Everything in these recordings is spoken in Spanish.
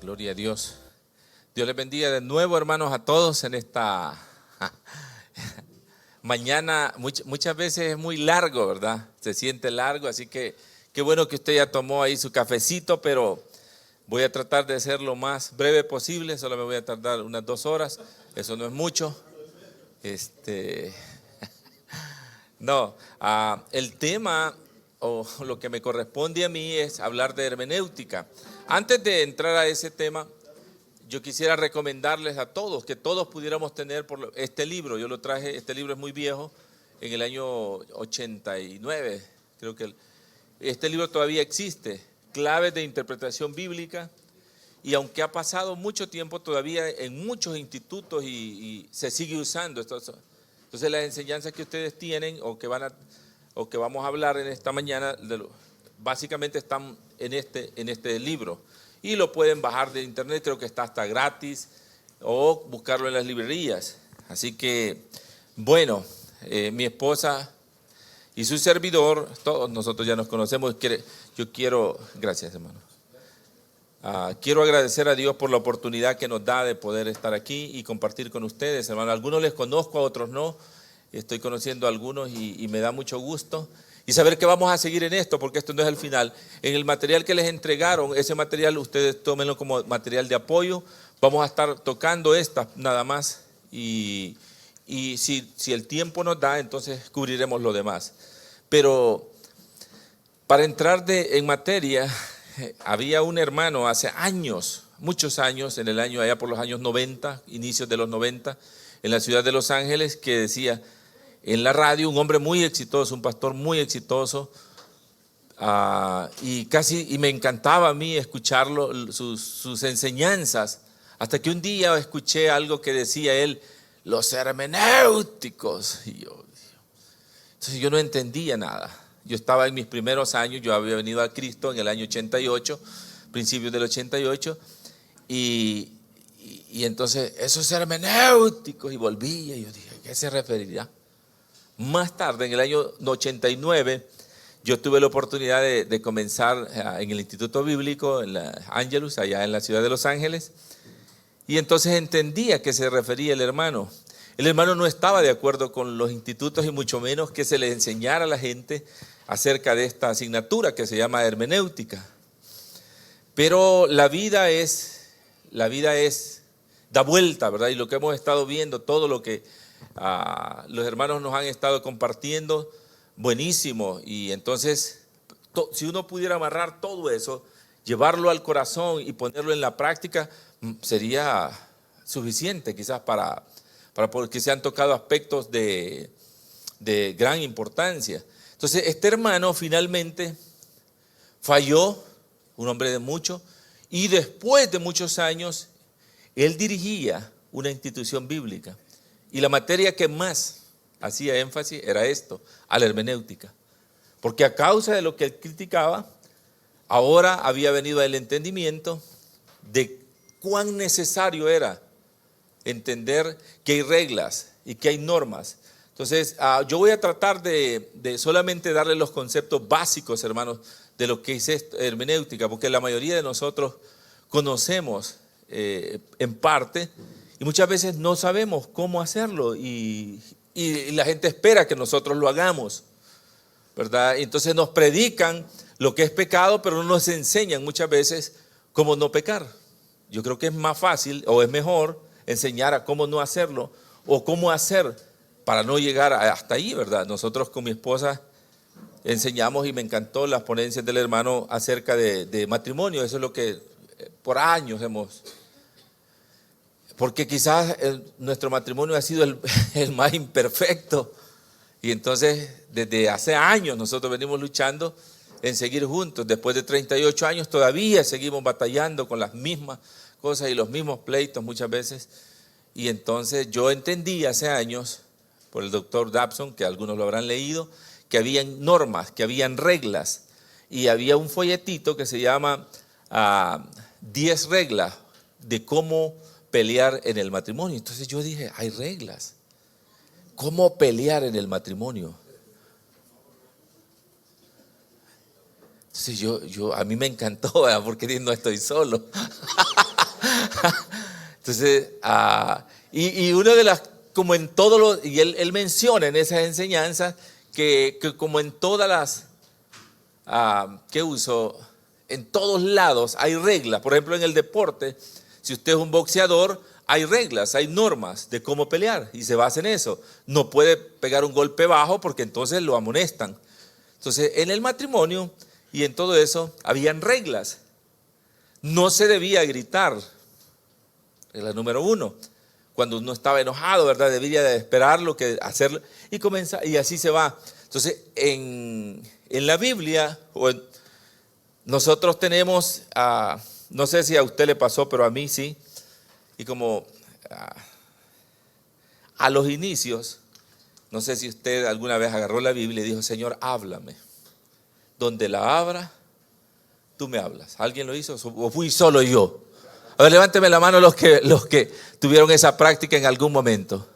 Gloria a Dios. Dios les bendiga de nuevo, hermanos, a todos en esta mañana. Muchas veces es muy largo, ¿verdad? Se siente largo, así que qué bueno que usted ya tomó ahí su cafecito, pero voy a tratar de ser lo más breve posible. Solo me voy a tardar unas 2 horas, eso no es mucho. No, el tema o lo que me corresponde a mí es hablar de hermenéutica. Antes de entrar a ese tema, yo quisiera recomendarles a todos que todos pudiéramos tener este libro. Yo lo traje, este libro es muy viejo, en el año 89, creo que este libro todavía existe, Claves de Interpretación Bíblica, y aunque ha pasado mucho tiempo, todavía en muchos institutos y se sigue usando. Entonces las enseñanzas que ustedes tienen o que vamos a hablar en esta mañana, básicamente están en este libro. Y lo pueden bajar de internet, creo que está hasta gratis, o buscarlo en las librerías. Así que, bueno, mi esposa y su servidor, todos nosotros ya nos conocemos. Gracias, hermano. Quiero agradecer a Dios por la oportunidad que nos da de poder estar aquí y compartir con ustedes, hermano. A algunos les conozco, a otros no. Estoy conociendo a algunos y me da mucho gusto. Y saber que vamos a seguir en esto, porque esto no es el final. En el material que les entregaron, ese material ustedes tómenlo como material de apoyo. Vamos a estar tocando estas nada más. Y si el tiempo nos da, entonces cubriremos lo demás. Pero para entrar en materia, había un hermano hace años, muchos años, allá por los años 90, inicios de los 90, en la ciudad de Los Ángeles, que decía en la radio, un hombre muy exitoso, un pastor muy exitoso, y me encantaba a mí escucharlo, sus enseñanzas, hasta que un día escuché algo que decía él, los hermenéuticos, entonces yo no entendía nada. Yo estaba en mis primeros años, yo había venido a Cristo en el año 88, principios del 88, y entonces esos hermenéuticos, y volvía, y yo dije, ¿a qué se referirá? Más tarde, en el año 89, yo tuve la oportunidad de comenzar en el Instituto Bíblico, en la Angelus, allá en la ciudad de Los Ángeles, y entonces entendí a qué se refería el hermano. El hermano no estaba de acuerdo con los institutos y mucho menos que se le enseñara a la gente acerca de esta asignatura que se llama hermenéutica. Pero la vida da vuelta, ¿verdad? Y lo que hemos estado viendo, todo lo que los hermanos nos han estado compartiendo, buenísimo. Y entonces, si uno pudiera amarrar todo eso, llevarlo al corazón y ponerlo en la práctica, sería suficiente quizás porque se han tocado aspectos de gran importancia. Entonces, este hermano finalmente falló, un hombre de mucho, y después de muchos años, él dirigía una institución bíblica. Y la materia que más hacía énfasis era esto, a la hermenéutica. Porque a causa de lo que él criticaba, ahora había venido el entendimiento de cuán necesario era entender que hay reglas y que hay normas. Entonces, yo voy a tratar de solamente darle los conceptos básicos, hermanos, de lo que es hermenéutica, porque la mayoría de nosotros conocemos en parte y muchas veces no sabemos cómo hacerlo y la gente espera que nosotros lo hagamos, ¿verdad? Entonces nos predican lo que es pecado, pero no nos enseñan muchas veces cómo no pecar. Yo creo que es más fácil o es mejor enseñar a cómo no hacerlo o cómo hacer para no llegar hasta ahí, ¿verdad? Nosotros con mi esposa enseñamos y me encantó las ponencias del hermano acerca de matrimonio. Eso es lo que por años porque quizás nuestro matrimonio ha sido el más imperfecto y entonces desde hace años nosotros venimos luchando en seguir juntos. Después de 38 años todavía seguimos batallando con las mismas cosas y los mismos pleitos muchas veces. Y entonces yo entendí hace años por el doctor Dobson, que algunos lo habrán leído, que habían normas, que habían reglas, y había un folletito que se llama 10 reglas de cómo pelear en el matrimonio. Entonces yo dije, hay reglas. ¿Cómo pelear en el matrimonio? Entonces a mí me encantó, ¿verdad? Porque no estoy solo. Entonces, y una de las, como en todos los, y él menciona en esas enseñanzas que como en todas las, ¿qué uso? En todos lados hay reglas. Por ejemplo, en el deporte, si usted es un boxeador, hay reglas, hay normas de cómo pelear y se basa en eso. No puede pegar un golpe bajo porque entonces lo amonestan. Entonces, en el matrimonio y en todo eso, habían reglas. No se debía gritar. Regla número 1. Cuando uno estaba enojado, ¿verdad? Debía de esperarlo, que hacerlo, y comienza, y así se va. Entonces, en la Biblia, nosotros tenemos, no sé si a usted le pasó, pero a mí sí, y como a los inicios, no sé si usted alguna vez agarró la Biblia y dijo, Señor, háblame. Donde la abra, tú me hablas. ¿Alguien lo hizo o fui solo yo? A ver, levánteme la mano los que tuvieron esa práctica en algún momento.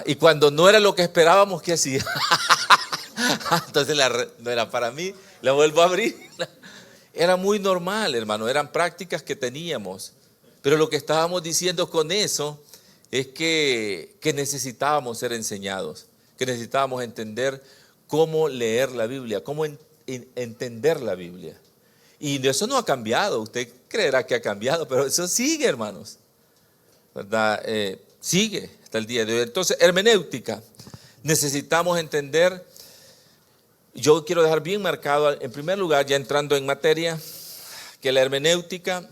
Y cuando no era lo que esperábamos, ¿qué hacía? Entonces no era para mí, la vuelvo a abrir. Era muy normal, hermano, eran prácticas que teníamos. Pero lo que estábamos diciendo con eso es que necesitábamos ser enseñados, que necesitábamos entender cómo leer la Biblia, cómo entender la Biblia. Y eso no ha cambiado, usted creerá que ha cambiado, pero eso sigue, hermanos, ¿verdad? Sigue hasta el día de hoy. Entonces, hermenéutica, necesitamos entender. Yo quiero dejar bien marcado, en primer lugar, ya entrando en materia, que la hermenéutica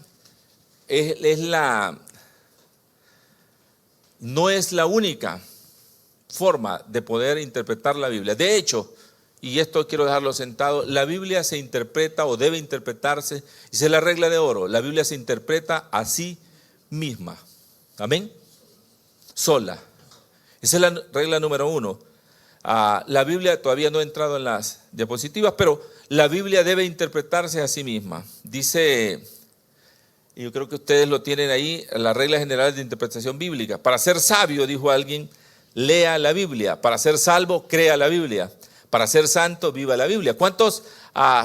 no es la única forma de poder interpretar la Biblia. De hecho, y esto quiero dejarlo sentado, la Biblia se interpreta o debe interpretarse, y esa es la regla de oro, la Biblia se interpreta a sí misma. Amén. Sola. Esa es la regla número 1. La Biblia todavía no ha entrado en las diapositivas, pero la Biblia debe interpretarse a sí misma. Dice, y yo creo que ustedes lo tienen ahí, las reglas generales de interpretación bíblica. Para ser sabio, dijo alguien, lea la Biblia. Para ser salvo, crea la Biblia. Para ser santo, viva la Biblia. ¿Cuántos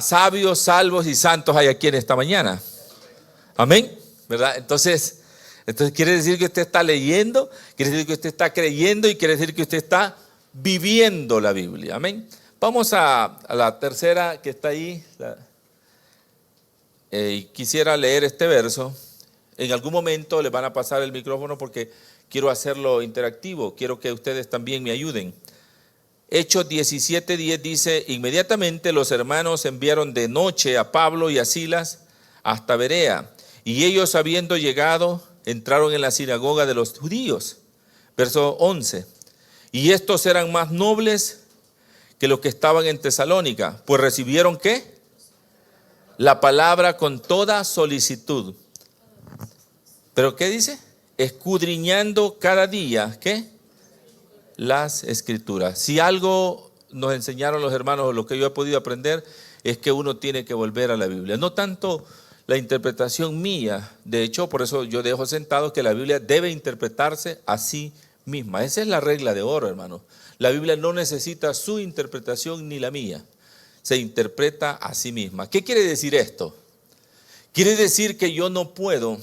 sabios, salvos y santos hay aquí en esta mañana? Amén, ¿verdad? Entonces quiere decir que usted está leyendo, quiere decir que usted está creyendo y quiere decir que usted está viviendo la Biblia. Amén. Vamos a la tercera que está ahí. Quisiera leer este verso. En algún momento les van a pasar el micrófono porque quiero hacerlo interactivo. Quiero que ustedes también me ayuden. Hechos 17:10 dice, inmediatamente los hermanos enviaron de noche a Pablo y a Silas hasta Berea, y ellos habiendo llegado, entraron en la sinagoga de los judíos. Verso 11, y estos eran más nobles que los que estaban en Tesalónica, pues recibieron ¿qué? La palabra con toda solicitud. ¿Pero qué dice? Escudriñando cada día, ¿qué? Las escrituras. Si algo nos enseñaron los hermanos, o lo que yo he podido aprender, es que uno tiene que volver a la Biblia. No tanto la interpretación mía, de hecho, por eso yo dejo sentado que la Biblia debe interpretarse a sí misma. Esa es la regla de oro, hermano. La Biblia no necesita su interpretación ni la mía. Se interpreta a sí misma. ¿Qué quiere decir esto? Quiere decir que yo no puedo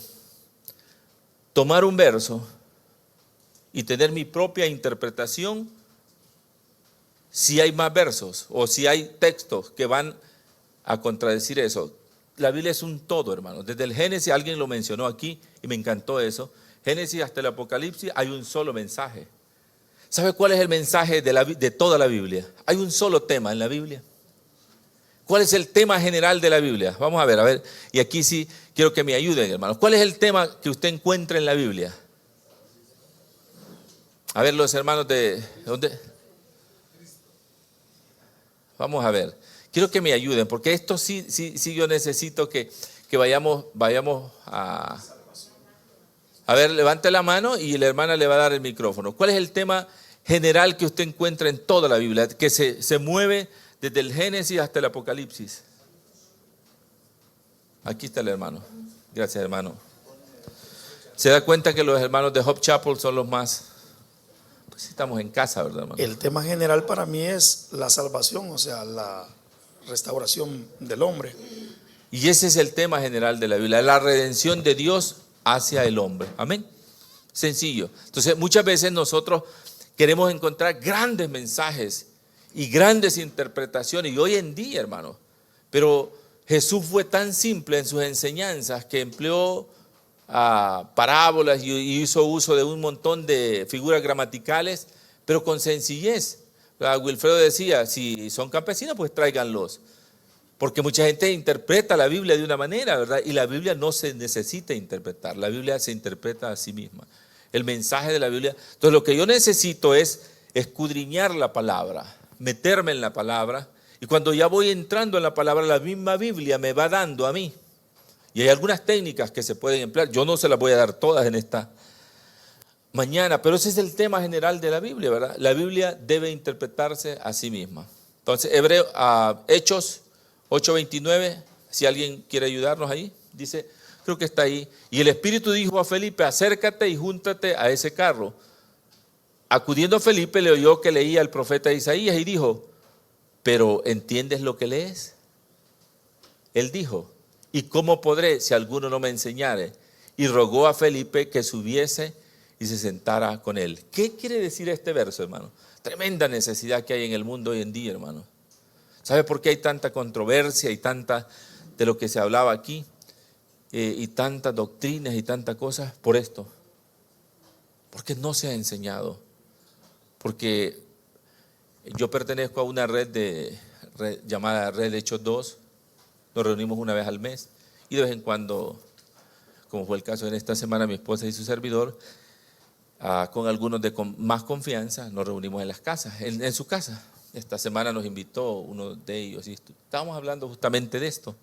tomar un verso y tener mi propia interpretación si hay más versos o si hay textos que van a contradecir eso. La Biblia es un todo, hermano. Desde el Génesis, alguien lo mencionó aquí y me encantó eso. Génesis hasta el Apocalipsis hay un solo mensaje. ¿Sabe cuál es el mensaje de toda la Biblia? Hay un solo tema en la Biblia. ¿Cuál es el tema general de la Biblia? Vamos a ver, y aquí sí quiero que me ayuden, hermanos. ¿Cuál es el tema que usted encuentra en la Biblia? A ver, los hermanos de ¿dónde? Vamos a ver. Quiero que me ayuden, porque esto sí yo necesito que vayamos a... A ver, levante la mano y la hermana le va a dar el micrófono. ¿Cuál es el tema general que usted encuentra en toda la Biblia, que se mueve desde el Génesis hasta el Apocalipsis? Aquí está el hermano. Gracias, hermano. ¿Se da cuenta que los hermanos de Hope Chapel son los más? Pues estamos en casa, ¿verdad, hermano? El tema general para mí es la salvación, o sea, la restauración del hombre. Y ese es el tema general de la Biblia, la redención de Dios hacia el hombre. Amén. Sencillo. Entonces, muchas veces nosotros queremos encontrar grandes mensajes y grandes interpretaciones. Y hoy en día, hermano, pero Jesús fue tan simple en sus enseñanzas que empleó parábolas y hizo uso de un montón de figuras gramaticales, pero con sencillez. Wilfredo decía, si son campesinos, pues tráiganlos. Porque mucha gente interpreta la Biblia de una manera, ¿verdad? Y la Biblia no se necesita interpretar, la Biblia se interpreta a sí misma. El mensaje de la Biblia. Entonces lo que yo necesito es escudriñar la palabra, meterme en la palabra, y cuando ya voy entrando en la palabra, la misma Biblia me va dando a mí. Y hay algunas técnicas que se pueden emplear, yo no se las voy a dar todas en esta mañana, pero ese es el tema general de la Biblia, ¿verdad? La Biblia debe interpretarse a sí misma. Entonces, Hechos 8:29, si alguien quiere ayudarnos ahí, dice, creo que está ahí. Y el Espíritu dijo a Felipe, acércate y júntate a ese carro. Acudiendo Felipe, le oyó que leía el profeta Isaías y dijo, pero ¿entiendes lo que lees? Él dijo, ¿y cómo podré si alguno no me enseñare? Y rogó a Felipe que subiese y se sentara con él. ¿Qué quiere decir este verso, hermano? Tremenda necesidad que hay en el mundo hoy en día, hermano. ¿Sabe por qué hay tanta controversia y tanta de lo que se hablaba aquí? Y tantas doctrinas y tantas cosas por esto. Porque no se ha enseñado. Porque yo pertenezco a una red llamada Red Hechos 2. Nos reunimos una vez al mes. Y de vez en cuando, como fue el caso en esta semana, mi esposa y su servidor, con algunos de más confianza, nos reunimos en las casas, en su casa. Esta semana nos invitó uno de ellos y estábamos hablando justamente de esto,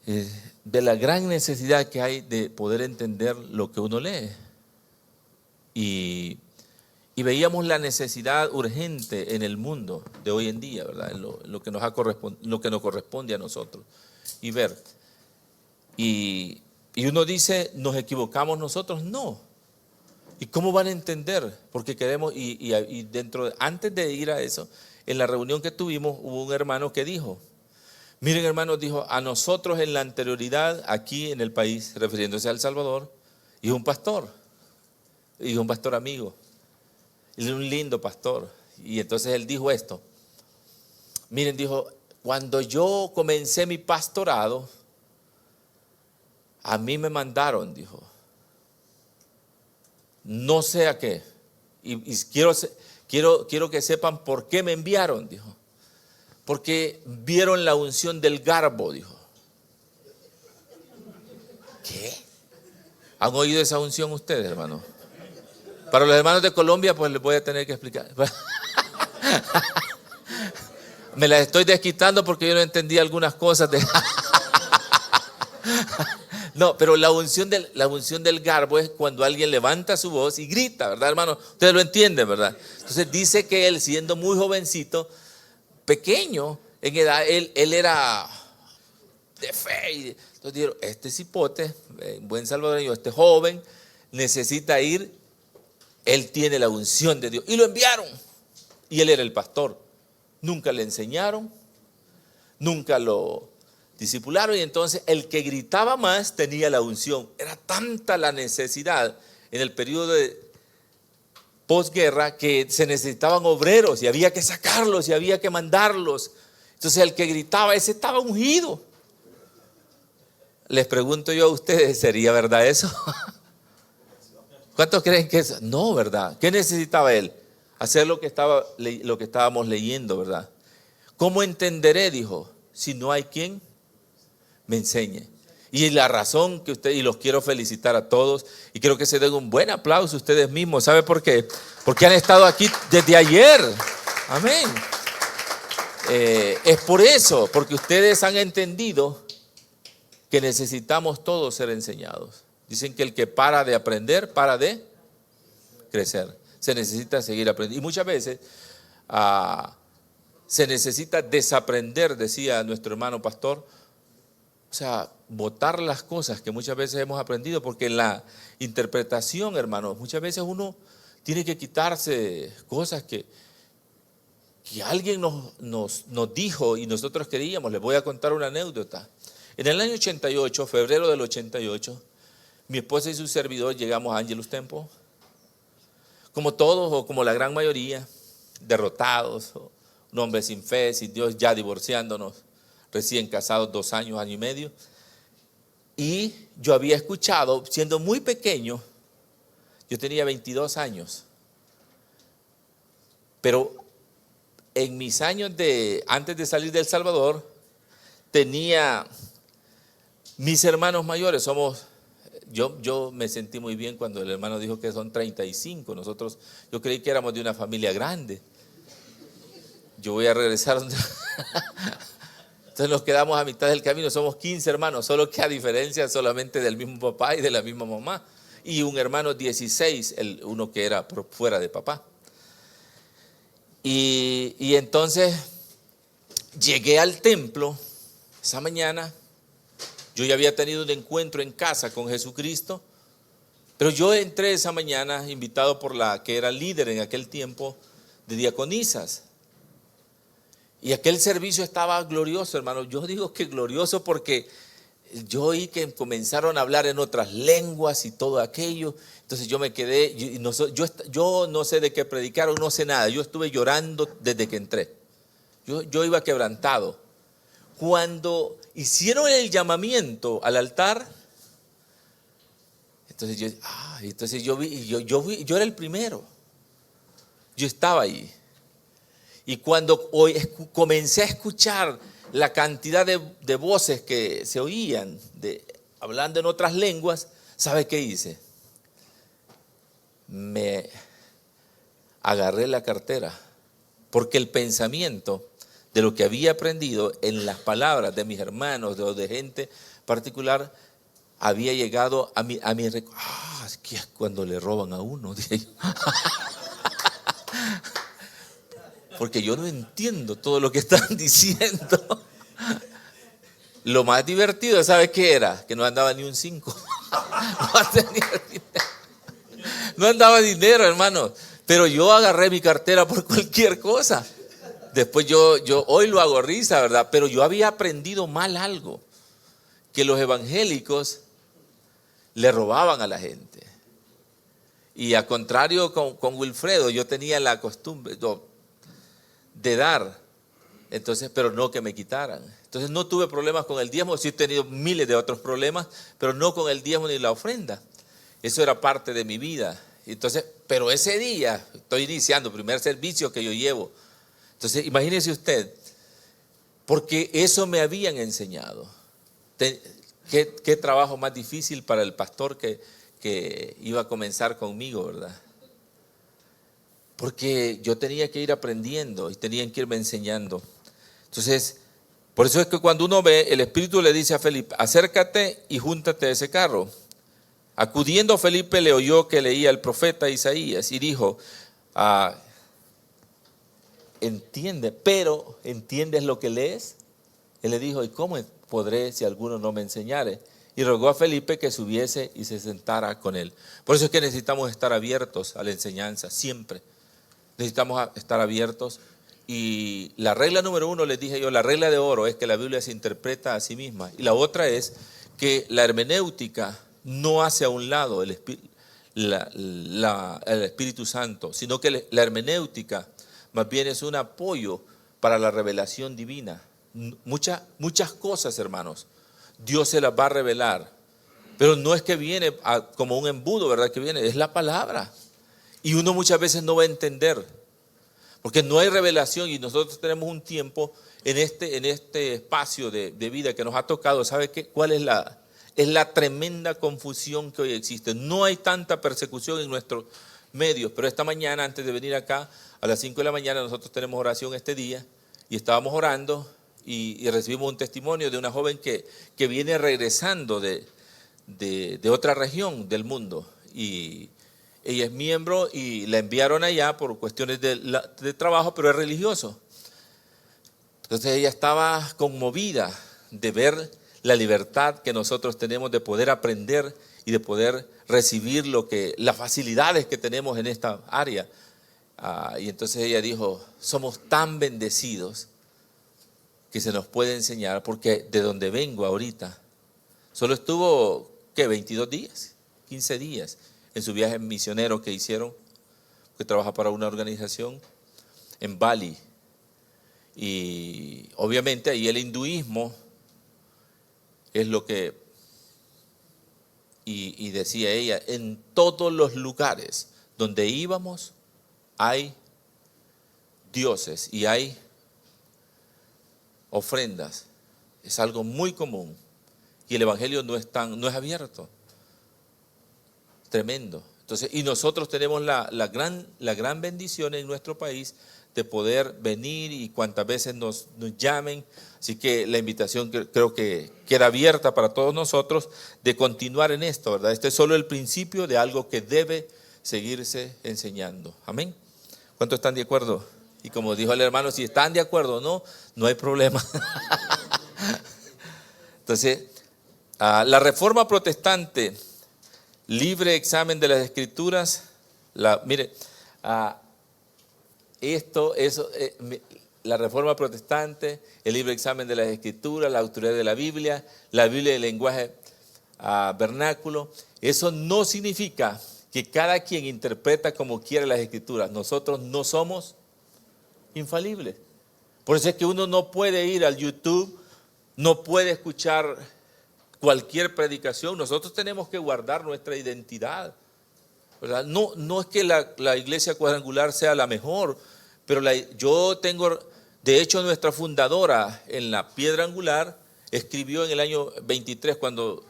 de la gran necesidad que hay de poder entender lo que uno lee. Y veíamos la necesidad urgente en el mundo de hoy en día, ¿verdad? Lo que nos corresponde a nosotros y ver. Y uno dice, ¿nos equivocamos nosotros? No. ¿Y cómo van a entender? Porque queremos, antes de ir a eso, en la reunión que tuvimos, hubo un hermano que dijo, miren hermanos, dijo, a nosotros en la anterioridad, aquí en el país, refiriéndose a El Salvador, y un pastor amigo, y un lindo pastor. Y entonces él dijo esto, miren, dijo, cuando yo comencé mi pastorado, a mí me mandaron, dijo, no sé a qué, y quiero que sepan por qué me enviaron, dijo, porque vieron la unción del garbo, dijo. ¿Qué? ¿Han oído esa unción ustedes, hermano? Para los hermanos de Colombia, pues les voy a tener que explicar. Me las estoy desquitando porque yo no entendí algunas cosas de... No, pero la unción del garbo es cuando alguien levanta su voz y grita, ¿verdad, hermano? Ustedes lo entienden, ¿verdad? Entonces dice que él, siendo muy jovencito, pequeño en edad, él era de fe. Entonces dijeron, este cipote, buen salvadoreño, este joven, necesita ir, él tiene la unción de Dios. Y lo enviaron. Y él era el pastor. Nunca le enseñaron, nunca lo discipularon, y entonces el que gritaba más tenía la unción. Era tanta la necesidad en el periodo de posguerra que se necesitaban obreros y había que sacarlos y había que mandarlos. Entonces el que gritaba, ese estaba ungido. Les pregunto yo a ustedes, ¿sería verdad eso? ¿Cuántos creen que eso? No, ¿verdad? ¿Qué necesitaba él? Hacer lo que estábamos leyendo, ¿verdad? ¿Cómo entenderé? Dijo, si no hay quien me enseñe. Y la razón que y los quiero felicitar a todos, y quiero que se den un buen aplauso ustedes mismos. ¿Sabe por qué? Porque han estado aquí desde ayer. Amén. Es por eso, porque ustedes han entendido que necesitamos todos ser enseñados. Dicen que el que para de aprender, para de crecer. Se necesita seguir aprendiendo. Y muchas veces se necesita desaprender, decía nuestro hermano pastor. O sea, botar las cosas que muchas veces hemos aprendido, porque en la interpretación, hermanos, muchas veces uno tiene que quitarse cosas que alguien nos dijo y nosotros queríamos. Les voy a contar una anécdota. En el año 88, febrero del 88, mi esposa y su servidor llegamos a Angelus Temple, como todos o como la gran mayoría, derrotados, un hombre sin fe, sin Dios, ya divorciándonos, recién casados 2 años, año y medio. Y yo había escuchado, siendo muy pequeño, yo tenía 22 años, pero en mis años antes de salir de El Salvador, tenía mis hermanos mayores, yo me sentí muy bien cuando el hermano dijo que son 35, yo creí que éramos de una familia grande. Yo voy a regresar donde... Entonces nos quedamos a mitad del camino, somos 15 hermanos, solo que a diferencia solamente del mismo papá y de la misma mamá. Y un hermano 16, uno que era fuera de papá. Y entonces llegué al templo esa mañana. Yo ya había tenido un encuentro en casa con Jesucristo, pero yo entré esa mañana invitado por la que era líder en aquel tiempo de diaconisas. Y aquel servicio estaba glorioso, hermano. Yo digo que glorioso porque yo oí que comenzaron a hablar en otras lenguas y todo aquello. Entonces yo me quedé, yo no sé de qué predicaron, no sé nada. Yo estuve llorando desde que entré. Yo iba quebrantado. Cuando hicieron el llamamiento al altar, entonces yo vi, yo era el primero. Yo estaba ahí. Y cuando comencé a escuchar la cantidad de voces que se oían, hablando en otras lenguas, ¿sabe qué hice? Me agarré la cartera, porque el pensamiento de lo que había aprendido en las palabras de mis hermanos, de gente particular, había llegado a mi es que es cuando le roban a uno, dije yo. Porque yo no entiendo todo lo que están diciendo. Lo más divertido, ¿sabe qué era? Que no andaba ni un 5. No andaba dinero, hermano. Pero yo agarré mi cartera por cualquier cosa. Después yo hoy lo hago risa, ¿verdad? Pero yo había aprendido mal algo. Que los evangélicos le robaban a la gente. Y al contrario con Wilfredo, yo tenía la costumbre de dar, entonces, pero no que me quitaran. Entonces no tuve problemas con el diezmo, sí he tenido miles de otros problemas, pero no con el diezmo ni la ofrenda. Eso era parte de mi vida. Entonces, pero ese día, estoy iniciando, primer servicio que yo llevo. Entonces, imagínese usted, porque eso me habían enseñado. Qué trabajo más difícil para el pastor que iba a comenzar conmigo, ¿verdad? Porque yo tenía que ir aprendiendo y tenían que irme enseñando. Entonces, por eso es que cuando uno ve, el Espíritu le dice a Felipe, acércate y júntate a ese carro. Acudiendo Felipe le oyó que leía el profeta Isaías y dijo, ¿entiendes lo que lees? Él le dijo, ¿y cómo podré si alguno no me enseñare? Y rogó a Felipe que subiese y se sentara con él. Por eso es que necesitamos estar abiertos a la enseñanza, siempre. Necesitamos estar abiertos. Y la regla número 1, les dije yo, la regla de oro es que la Biblia se interpreta a sí misma. Y la otra es que la hermenéutica no hace a un lado el Espíritu Santo, sino que la hermenéutica más bien es un apoyo para la revelación divina. Muchas cosas, hermanos, Dios se las va a revelar, pero no es que viene como un embudo, ¿verdad? Que viene, es la palabra. Y uno muchas veces no va a entender, porque no hay revelación y nosotros tenemos un tiempo en este espacio de vida que nos ha tocado. ¿Sabe qué? ¿Cuál es la tremenda confusión que hoy existe? No hay tanta persecución en nuestros medios, pero esta mañana, antes de venir acá, a las 5 de la mañana, nosotros tenemos oración este día y estábamos orando y recibimos un testimonio de una joven que viene regresando de otra región del mundo y ella es miembro y la enviaron allá por cuestiones de trabajo, pero es religioso. Entonces ella estaba conmovida de ver la libertad que nosotros tenemos de poder aprender y de poder recibir las facilidades que tenemos en esta área. Y entonces ella dijo, somos tan bendecidos que se nos puede enseñar, porque de donde vengo ahorita, solo estuvo, ¿qué? 22 días, 15 días en su viaje misionero que hicieron, que trabaja para una organización en Bali. Y obviamente ahí el hinduismo es lo que, y decía ella, en todos los lugares donde íbamos hay dioses y hay ofrendas. Es algo muy común. Y el evangelio no es abierto. Tremendo. Entonces, y nosotros tenemos la gran bendición en nuestro país de poder venir y cuantas veces nos llamen. Así que la invitación creo que queda abierta para todos nosotros de continuar en esto, ¿verdad? Este es solo el principio de algo que debe seguirse enseñando. Amén. ¿Cuántos están de acuerdo? Y como dijo el hermano, si están de acuerdo o no, no hay problema. Entonces, la reforma protestante, libre examen de las escrituras, mire, la reforma protestante, el libre examen de las escrituras, la autoridad de la Biblia del lenguaje vernáculo, eso no significa que cada quien interpreta como quiere las escrituras. Nosotros no somos infalibles. Por eso es que uno no puede ir al YouTube, no puede escuchar cualquier predicación. Nosotros tenemos que guardar nuestra identidad, ¿verdad? No es que la iglesia cuadrangular sea la mejor, pero de hecho nuestra fundadora en la piedra angular escribió en el año 23, cuando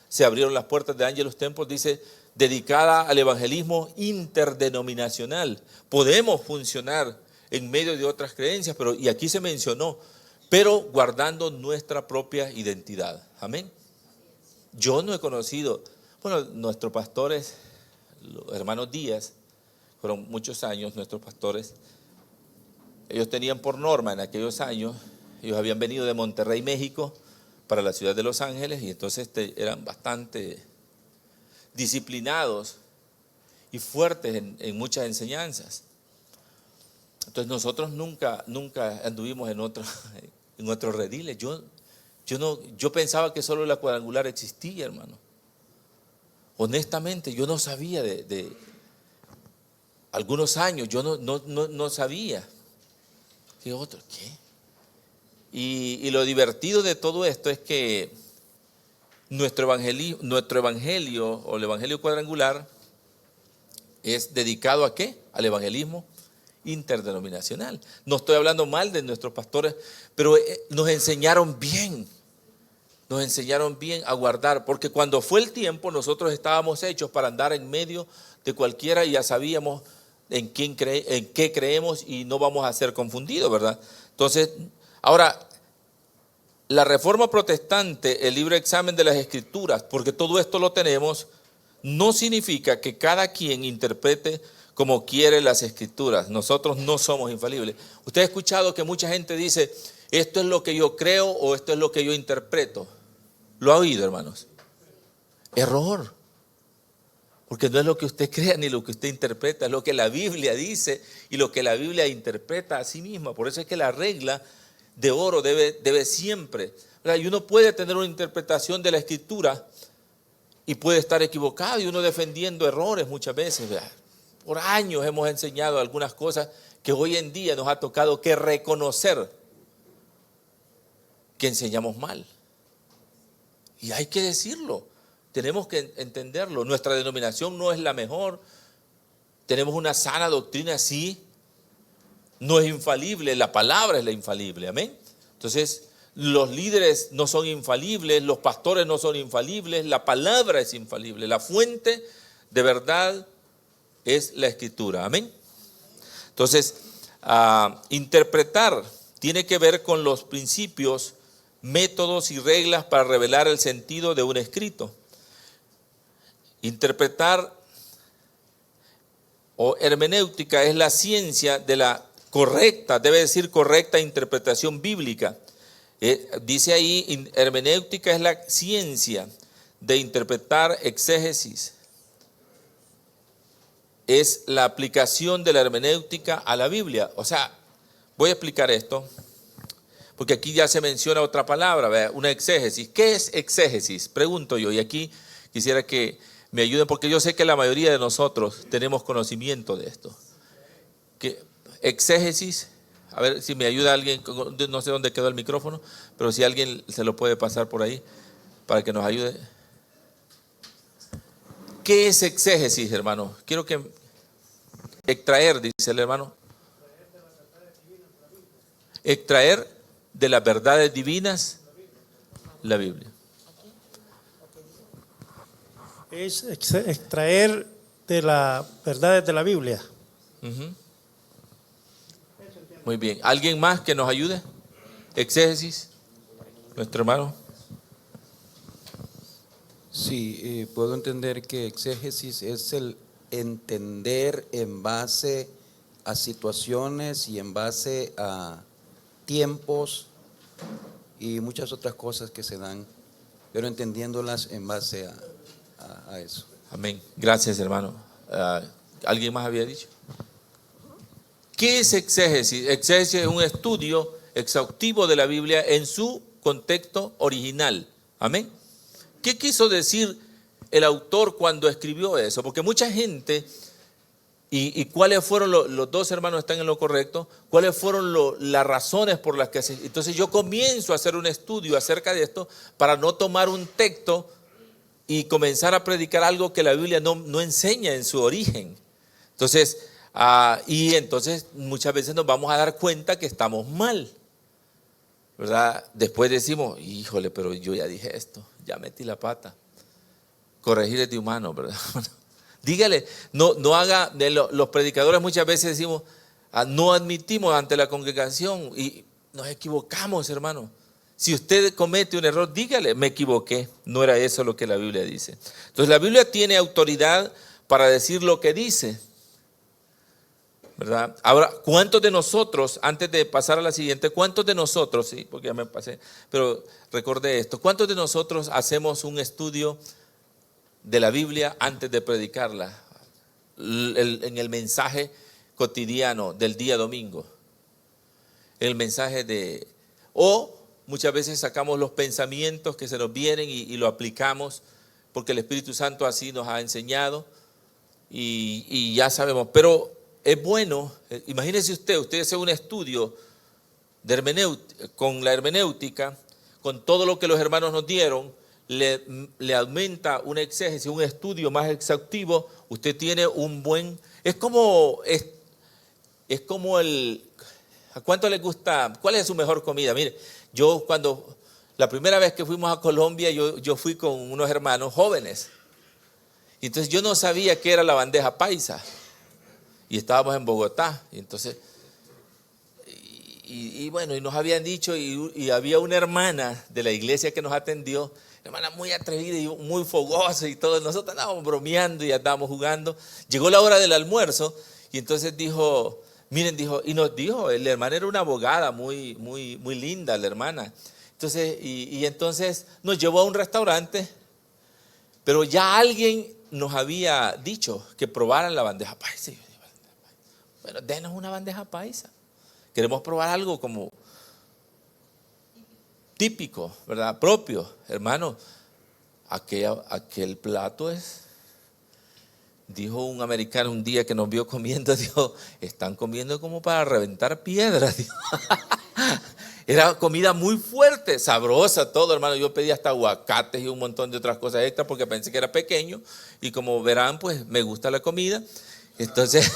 se abrieron las puertas de Ángelos Templos, dice, dedicada al evangelismo interdenominacional. Podemos funcionar en medio de otras creencias, y aquí se mencionó, pero guardando nuestra propia identidad. Amén. Yo no he conocido, nuestros pastores, los hermanos Díaz, fueron muchos años nuestros pastores. Ellos tenían por norma en aquellos años, ellos habían venido de Monterrey, México, para la ciudad de Los Ángeles, y entonces eran bastante disciplinados y fuertes en muchas enseñanzas. Entonces nosotros nunca anduvimos en otros rediles. Yo pensaba que solo la cuadrangular existía, hermano. Honestamente, yo no sabía de algunos años, yo no sabía. ¿Qué otro? ¿Qué? Y lo divertido de todo esto es que nuestro evangelio o el evangelio cuadrangular es dedicado ¿a qué? Al evangelismo interdenominacional. No estoy hablando mal de nuestros pastores, pero nos enseñaron bien a guardar, porque cuando fue el tiempo nosotros estábamos hechos para andar en medio de cualquiera y ya sabíamos en qué creemos y no vamos a ser confundidos, ¿verdad? Entonces, ahora, la reforma protestante, el libre examen de las escrituras, porque todo esto lo tenemos, no significa que cada quien interprete como quiere las escrituras. Nosotros no somos infalibles. Usted ha escuchado que mucha gente dice, esto es lo que yo creo o esto es lo que yo interpreto. ¿Lo ha oído, hermanos? Error. Porque no es lo que usted crea ni lo que usted interpreta, es lo que la Biblia dice y lo que la Biblia interpreta a sí misma. Por eso es que la regla de oro debe siempre, ¿verdad? Y uno puede tener una interpretación de la escritura y puede estar equivocado y uno defendiendo errores muchas veces, ¿verdad? Por años hemos enseñado algunas cosas que hoy en día nos ha tocado que reconocer que enseñamos mal. Y hay que decirlo, tenemos que entenderlo. Nuestra denominación no es la mejor, tenemos una sana doctrina, sí, no es infalible, la palabra es la infalible, amén. Entonces, los líderes no son infalibles, los pastores no son infalibles, la palabra es infalible, la fuente de verdad es la escritura, amén. Entonces, interpretar tiene que ver con los principios, métodos y reglas para revelar el sentido de un escrito. Interpretar o hermenéutica es la ciencia de la correcta, debe decir correcta interpretación bíblica. Dice ahí, hermenéutica es la ciencia de interpretar exégesis. Es la aplicación de la hermenéutica a la Biblia. O sea, voy a explicar esto. Porque aquí ya se menciona otra palabra, ¿verdad? Una exégesis. ¿Qué es exégesis? Pregunto yo, y aquí quisiera que me ayuden, porque yo sé que la mayoría de nosotros tenemos conocimiento de esto. ¿Qué? Exégesis, a ver si me ayuda alguien, no sé dónde quedó el micrófono, pero si alguien se lo puede pasar por ahí para que nos ayude. ¿Qué es exégesis, hermano? Quiero que extraer, dice el hermano. Extraer de las verdades divinas la Biblia. Es extraer de las verdades de la Biblia. Uh-huh. Muy bien. ¿Alguien más que nos ayude? Exégesis, nuestro hermano. Sí, puedo entender que exégesis es el entender en base a situaciones y en base a tiempos y muchas otras cosas que se dan, pero entendiéndolas en base a eso. Amén. Gracias, hermano. ¿Alguien más había dicho? ¿Qué es exégesis? Exégesis es un estudio exhaustivo de la Biblia en su contexto original. Amén. ¿Qué quiso decir el autor cuando escribió eso? Porque mucha gente, y cuáles fueron los dos hermanos están en lo correcto, cuáles fueron las razones por las que se... Entonces yo comienzo a hacer un estudio acerca de esto para no tomar un texto y comenzar a predicar algo que la Biblia no enseña en su origen. Entonces, y entonces muchas veces nos vamos a dar cuenta que estamos mal, ¿verdad? Después decimos, híjole, pero yo ya dije esto, ya metí la pata. Corregir es de humano, ¿verdad? Dígale, no haga, los predicadores muchas veces decimos, no admitimos ante la congregación y nos equivocamos, hermano. Si usted comete un error, dígale, me equivoqué, no era eso lo que la Biblia dice. Entonces la Biblia tiene autoridad para decir lo que dice, ¿verdad? Ahora, ¿cuántos de nosotros, antes de pasar a la siguiente, cuántos de nosotros, sí, porque ya me pasé, pero recordé esto, cuántos de nosotros hacemos un estudio de la Biblia antes de predicarla, en el mensaje cotidiano del día domingo, el mensaje o muchas veces sacamos los pensamientos que se nos vienen y lo aplicamos, porque el Espíritu Santo así nos ha enseñado y ya sabemos, pero es bueno, imagínese usted hace un estudio de con la hermenéutica, con todo lo que los hermanos nos dieron, le aumenta una exégesis, un estudio más exhaustivo, usted tiene un buen, es como ¿a cuánto les gusta? ¿Cuál es su mejor comida? Mire, yo la primera vez que fuimos a Colombia, yo fui con unos hermanos jóvenes, y entonces yo no sabía qué era la bandeja paisa, y estábamos en Bogotá, y entonces, y bueno, y nos habían dicho, y había una hermana de la iglesia que nos atendió, hermana muy atrevida y muy fogosa y todo, nosotros andábamos bromeando y andábamos jugando, llegó la hora del almuerzo, y entonces dijo, y nos dijo, la hermana era una abogada muy linda, la hermana, entonces, y entonces nos llevó a un restaurante, pero ya alguien nos había dicho que probaran la bandeja paisa. Bueno, denos una bandeja paisa. Queremos probar algo como típico, ¿verdad? Propio. Hermano, aquel plato dijo un americano un día que nos vio comiendo, dijo, están comiendo como para reventar piedras. Era comida muy fuerte, sabrosa, todo, hermano. Yo pedí hasta aguacates y un montón de otras cosas extras porque pensé que era pequeño. Y como verán, pues me gusta la comida. Entonces...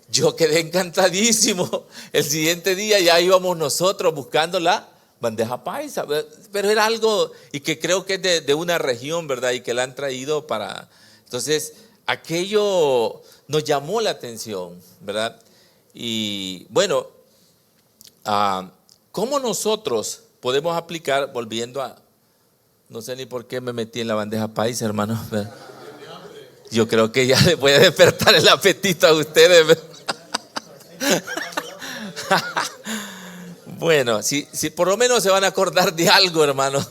yo quedé encantadísimo. El siguiente día ya íbamos nosotros buscando la bandeja paisa, pero era algo, y que creo que es de una región, ¿verdad? Y que la han traído para... Entonces, aquello nos llamó la atención, ¿verdad? Y bueno, ¿cómo nosotros podemos aplicar, volviendo a... No sé ni por qué me metí en la bandeja paisa, hermano. Yo creo que ya les voy a despertar el apetito a ustedes. Bueno, si por lo menos se van a acordar de algo, hermano.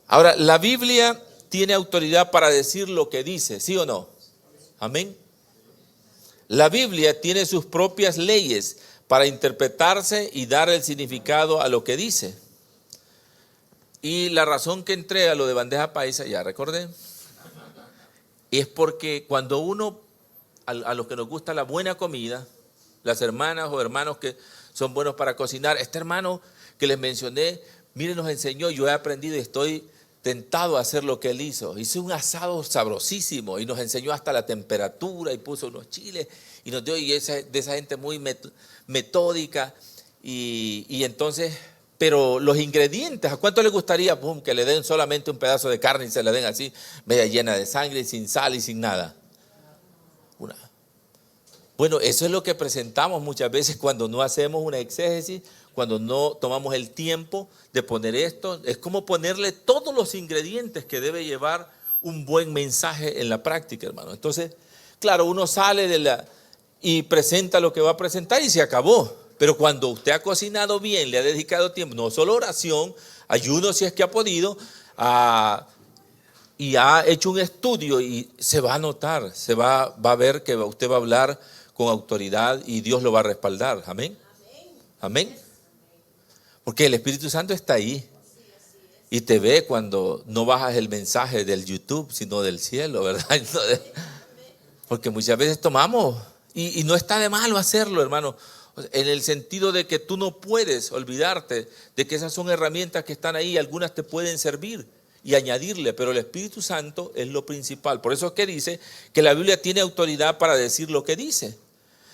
Ahora, la Biblia tiene autoridad para decir lo que dice, ¿sí o no? Amén. La Biblia tiene sus propias leyes para interpretarse y dar el significado a lo que dice. Y la razón que entré a lo de bandeja paisa, ya recordé, es porque cuando uno, a los que nos gusta la buena comida, las hermanas o hermanos que son buenos para cocinar, este hermano que les mencioné, miren, nos enseñó, yo he aprendido y estoy tentado a hacer lo que él hizo. Hizo un asado sabrosísimo y nos enseñó hasta la temperatura y puso unos chiles y nos dio, y de esa gente muy metódica y entonces, pero los ingredientes, ¿a cuánto le gustaría que le den solamente un pedazo de carne y se la den así, media llena de sangre, sin sal y sin nada? Bueno, eso es lo que presentamos muchas veces cuando no hacemos una exégesis, cuando no tomamos el tiempo de poner esto. Es como ponerle todos los ingredientes que debe llevar un buen mensaje en la práctica, hermano. Entonces, claro, uno sale y presenta lo que va a presentar y se acabó. Pero cuando usted ha cocinado bien, le ha dedicado tiempo, no solo oración, ayuno si es que ha podido, y ha hecho un estudio, y se va a notar, va a ver que usted va a hablar con autoridad y Dios lo va a respaldar. Amén. Amén. Porque el Espíritu Santo está ahí y te ve cuando no bajas el mensaje del YouTube, sino del cielo, ¿verdad? Porque muchas veces tomamos, y no está de malo hacerlo, hermano, en el sentido de que tú no puedes olvidarte de que esas son herramientas que están ahí, algunas te pueden servir y añadirle, pero el Espíritu Santo es lo principal. Por eso es que dice que la Biblia tiene autoridad para decir lo que dice.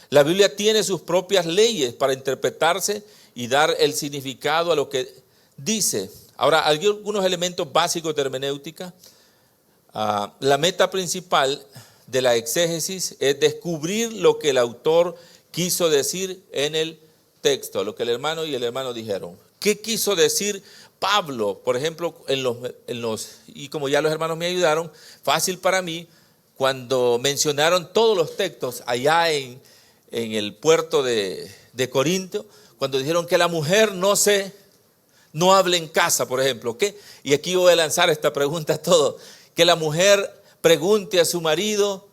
La Biblia tiene sus propias leyes para interpretarse y dar el significado a lo que dice. Ahora, hay algunos elementos básicos de hermenéutica. La meta principal de la exégesis es descubrir lo que el autor quiso decir en el texto, lo que el hermano y el hermano dijeron. ¿Qué quiso decir Pablo? Por ejemplo, y como ya los hermanos me ayudaron, fácil para mí, cuando mencionaron todos los textos allá en el puerto de Corinto, cuando dijeron que la mujer no hable en casa, por ejemplo, ¿qué? Y aquí voy a lanzar esta pregunta a todos, que la mujer pregunte a su marido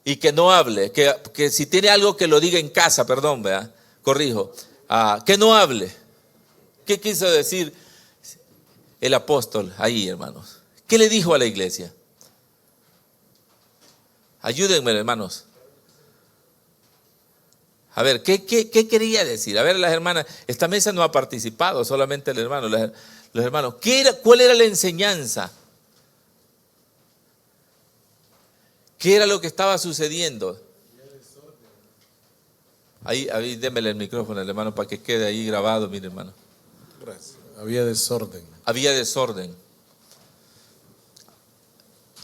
y que no hable, que si tiene algo que lo diga en casa, perdón, ¿verdad? Corrijo, que no hable. ¿Qué quiso decir el apóstol ahí, hermanos? ¿Qué le dijo a la iglesia? Ayúdenme, hermanos. A ver, ¿qué quería decir? A ver, las hermanas, esta mesa no ha participado, solamente el hermano, los hermanos. ¿Cuál era la enseñanza? ¿Qué era lo que estaba sucediendo? Ahí démele el micrófono al hermano para que quede ahí grabado, mire, hermano. Gracias. Había desorden. Había desorden.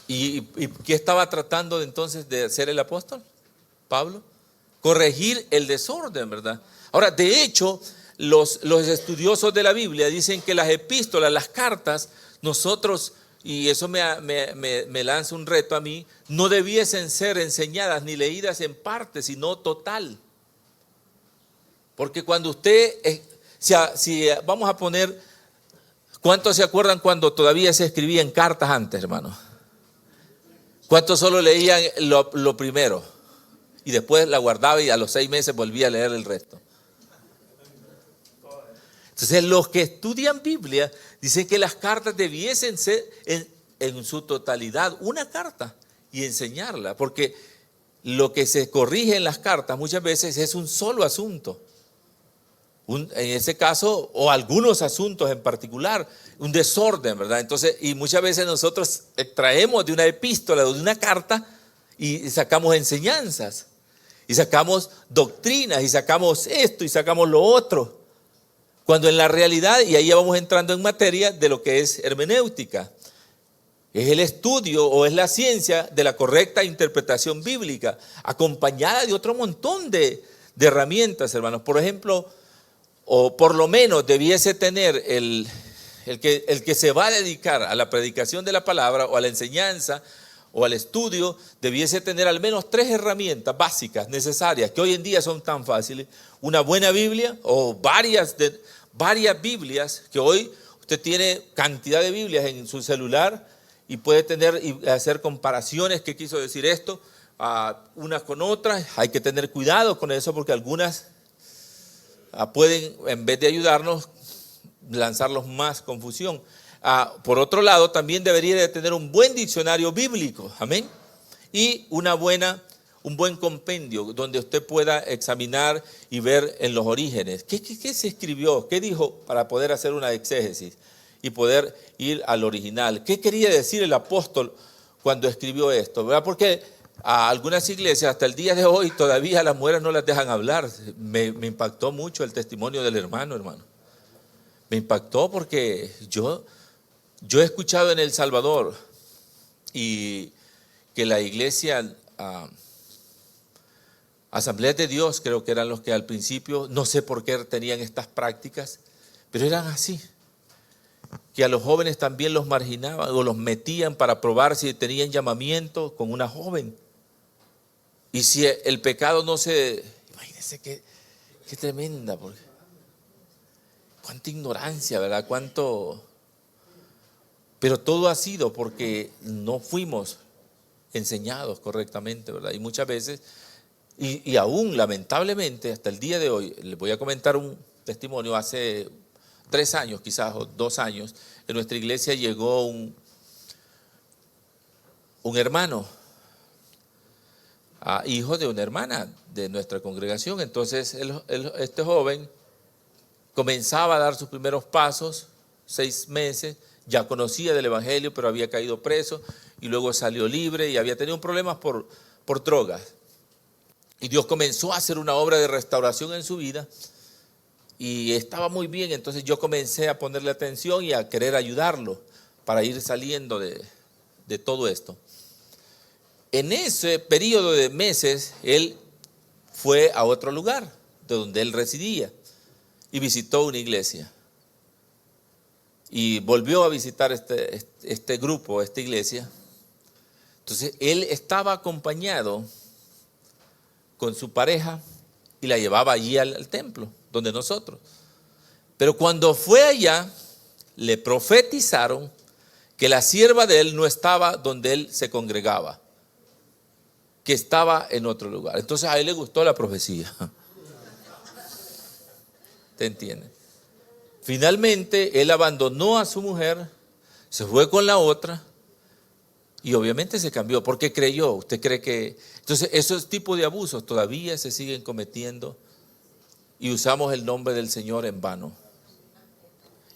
¿Y qué estaba tratando entonces de hacer el apóstol Pablo? Corregir el desorden, ¿verdad? Ahora, de hecho, los estudiosos de la Biblia dicen que las epístolas, las cartas, nosotros, y eso me lanza un reto a mí, no debiesen ser enseñadas ni leídas en parte, sino total. Porque cuando usted, si vamos a poner, ¿cuántos se acuerdan cuando todavía se escribían cartas antes, hermano? ¿Cuántos solo leían lo primero? Y después la guardaba y a los 6 meses volvía a leer el resto. Entonces los que estudian Biblia dicen que las cartas debiesen ser en su totalidad una carta y enseñarla, porque lo que se corrige en las cartas muchas veces es un solo asunto. En ese caso, o algunos asuntos en particular, un desorden, ¿verdad? Entonces, y muchas veces nosotros extraemos de una epístola o de una carta y sacamos enseñanzas, y sacamos doctrinas, y sacamos esto, y sacamos lo otro. Cuando en la realidad, y ahí ya vamos entrando en materia de lo que es hermenéutica, es el estudio o es la ciencia de la correcta interpretación bíblica, acompañada de otro montón de herramientas, hermanos. Por ejemplo, o por lo menos debiese tener el que se va a dedicar a la predicación de la palabra o a la enseñanza o al estudio, debiese tener al menos 3 herramientas básicas necesarias que hoy en día son tan fáciles. Una buena Biblia o varias Biblias, que hoy usted tiene cantidad de Biblias en su celular y puede tener y hacer comparaciones, qué quiso decir esto, unas con otras. Hay que tener cuidado con eso porque algunas pueden, en vez de ayudarnos, lanzarlos más confusión. Por otro lado, también debería de tener un buen diccionario bíblico, amén, y un buen compendio donde usted pueda examinar y ver en los orígenes qué se escribió, qué dijo, para poder hacer una exégesis y poder ir al original. ¿Qué quería decir el apóstol cuando escribió esto? ¿Verdad? Porque a algunas iglesias hasta el día de hoy todavía las mujeres no las dejan hablar. Me impactó mucho el testimonio del hermano. Me impactó porque yo he escuchado en El Salvador y que la iglesia, Asambleas de Dios, creo que eran los que al principio, no sé por qué tenían estas prácticas, pero eran así, que a los jóvenes también los marginaban o los metían para probar si tenían llamamiento con una joven. Y si el pecado no se... Imagínense qué tremenda, porque cuánta ignorancia, ¿verdad? Pero todo ha sido porque no fuimos enseñados correctamente, ¿verdad? Y muchas veces, y aún lamentablemente, hasta el día de hoy, les voy a comentar un testimonio. Hace 3 años, quizás, o 2 años, en nuestra iglesia llegó un hermano, hijo de una hermana de nuestra congregación. Entonces, este joven comenzaba a dar sus primeros pasos, 6 meses, ya conocía del evangelio, pero había caído preso y luego salió libre y había tenido problemas por drogas. Y Dios comenzó a hacer una obra de restauración en su vida y estaba muy bien. Entonces yo comencé a ponerle atención y a querer ayudarlo para ir saliendo de todo esto. En ese periodo de meses, él fue a otro lugar de donde él residía y visitó una iglesia. Y volvió a visitar este grupo, esta iglesia. Entonces él estaba acompañado con su pareja y la llevaba allí al templo, donde nosotros. Pero cuando fue allá, le profetizaron que la sierva de él no estaba donde él se congregaba, que estaba en otro lugar. Entonces a él le gustó la profecía. ¿Te entiendes? Finalmente él abandonó a su mujer, se fue con la otra y obviamente se cambió porque creyó. ¿Usted cree que? Entonces esos tipos de abusos todavía se siguen cometiendo y usamos el nombre del Señor en vano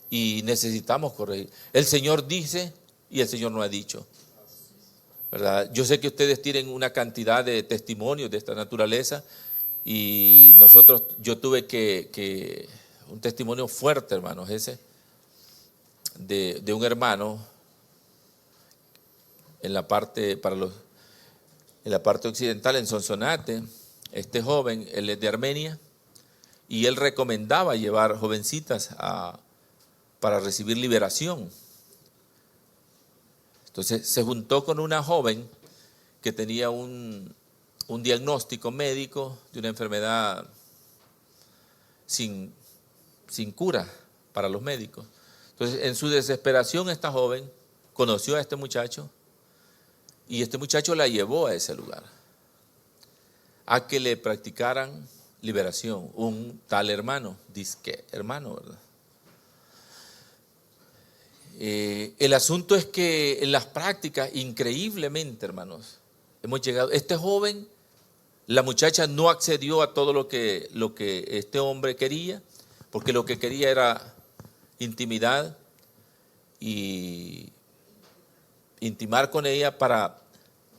y necesitamos corregir. El Señor dice y el Señor no ha dicho, ¿verdad? Yo sé que ustedes tienen una cantidad de testimonios de esta naturaleza y yo tuve que un testimonio fuerte, hermanos, ese de un hermano en la parte occidental, en Sonsonate. Este joven, él es de Armenia y él recomendaba llevar jovencitas para recibir liberación. Entonces se juntó con una joven que tenía un diagnóstico médico de una enfermedad sin cura para los médicos. Entonces, en su desesperación, esta joven conoció a este muchacho y este muchacho la llevó a ese lugar a que le practicaran liberación. Un tal hermano, disque hermano, ¿verdad? El asunto es que en las prácticas, increíblemente, hermanos, hemos llegado. Este joven, la muchacha no accedió a todo lo que este hombre quería, porque lo que quería era intimidad y intimar con ella para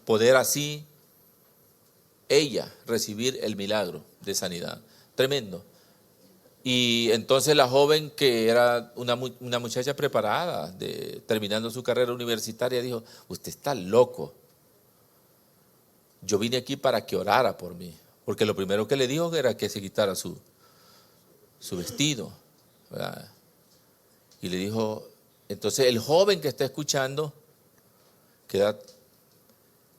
poder así ella recibir el milagro de sanidad. Tremendo. Y entonces la joven, que era una muchacha preparada, terminando su carrera universitaria, dijo: usted está loco. Yo vine aquí para que orara por mí. Porque lo primero que le dijo era que se quitara su vestido, ¿verdad? Y le dijo, entonces el joven que está escuchando,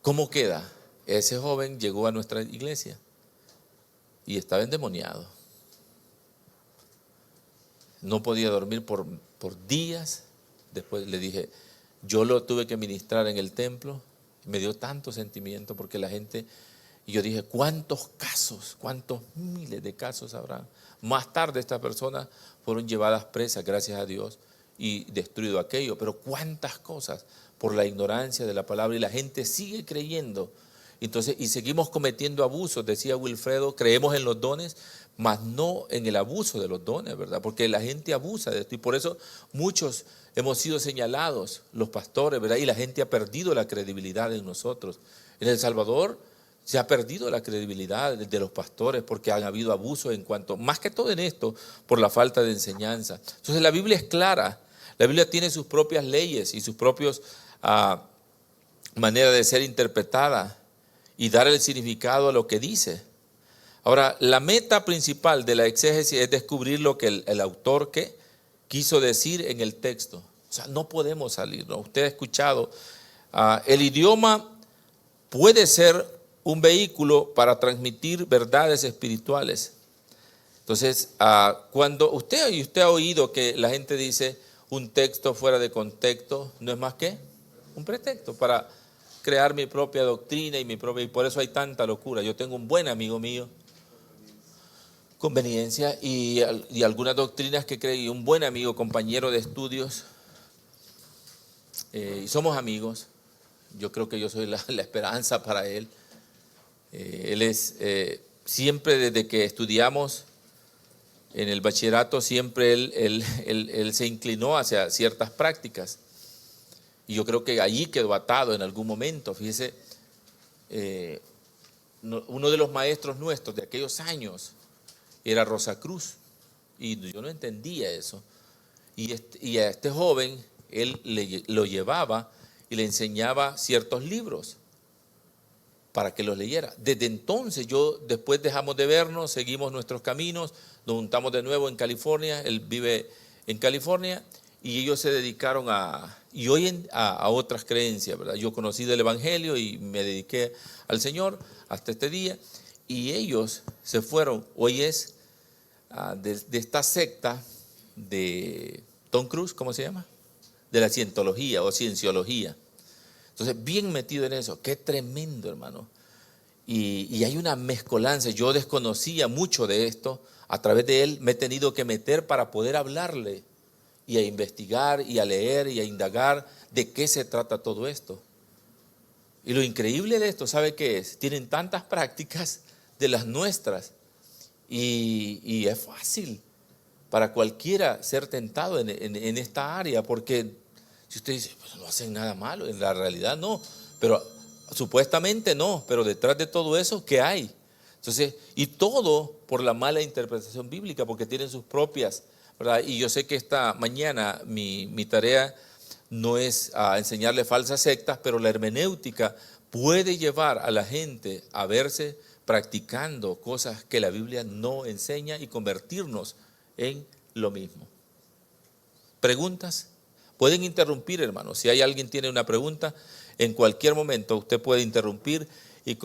¿cómo queda? Ese joven llegó a nuestra iglesia y estaba endemoniado. No podía dormir por días. Después le dije, yo lo tuve que ministrar en el templo. Me dio tanto sentimiento porque la gente, y yo dije, ¿cuántos casos, cuántos miles de casos habrá? Más tarde estas personas fueron llevadas presas, gracias a Dios, y destruido aquello. Pero cuántas cosas por la ignorancia de la palabra, y la gente sigue creyendo. Entonces, y seguimos cometiendo abusos, decía Wilfredo, creemos en los dones, mas no en el abuso de los dones, ¿verdad? Porque la gente abusa de esto, y por eso muchos hemos sido señalados, los pastores, ¿verdad? Y la gente ha perdido la credibilidad en nosotros. En El Salvador se ha perdido la credibilidad de los pastores porque han habido abusos en cuanto, más que todo en esto, por la falta de enseñanza. Entonces la Biblia es clara, la Biblia tiene sus propias leyes y sus propias maneras de ser interpretada y dar el significado a lo que dice. Ahora, la meta principal de la exégesis es descubrir lo que el autor quiso decir en el texto. O sea, no podemos salir, ¿no? Usted ha escuchado, el idioma puede ser un vehículo para transmitir verdades espirituales. Entonces, cuando usted ha oído que la gente dice un texto fuera de contexto, no es más que un pretexto para crear mi propia doctrina y por eso hay tanta locura. Yo tengo un buen amigo mío, conveniencia, y algunas doctrinas que creí, un buen amigo, compañero de estudios, y somos amigos. Yo creo que yo soy la esperanza para él. Él es, siempre desde que estudiamos en el bachillerato, siempre él se inclinó hacia ciertas prácticas. Y yo creo que allí quedó atado en algún momento. Fíjese, uno de los maestros nuestros de aquellos años era Rosa Cruz, y yo no entendía eso. Y a este joven, él lo llevaba y le enseñaba ciertos libros para que los leyera. Desde entonces, después dejamos de vernos, seguimos nuestros caminos, nos juntamos de nuevo en California, él vive en California, y ellos se dedicaron a otras creencias, ¿verdad? Yo conocí del Evangelio y me dediqué al Señor hasta este día, y ellos se fueron. Hoy es de esta secta de Tom Cruise, ¿cómo se llama? De la cientología o cienciología. Entonces, bien metido en eso. Qué tremendo, hermano. Y hay una mezcolanza. Yo desconocía mucho de esto. A través de él me he tenido que meter para poder hablarle y a investigar y a leer y a indagar de qué se trata todo esto. Y lo increíble de esto, ¿sabe qué es? Tienen tantas prácticas de las nuestras, y es fácil para cualquiera ser tentado en esta área, porque si usted dice, pues no hacen nada malo, en la realidad no, pero supuestamente no, pero detrás de todo eso, ¿qué hay? Entonces, y todo por la mala interpretación bíblica, porque tienen sus propias, ¿verdad? Y yo sé que esta mañana mi tarea no es enseñarle falsas sectas, pero la hermenéutica puede llevar a la gente a verse practicando cosas que la Biblia no enseña y convertirnos en lo mismo. ¿Preguntas? Pueden interrumpir, hermanos. Si hay alguien que tiene una pregunta, en cualquier momento usted puede interrumpir, y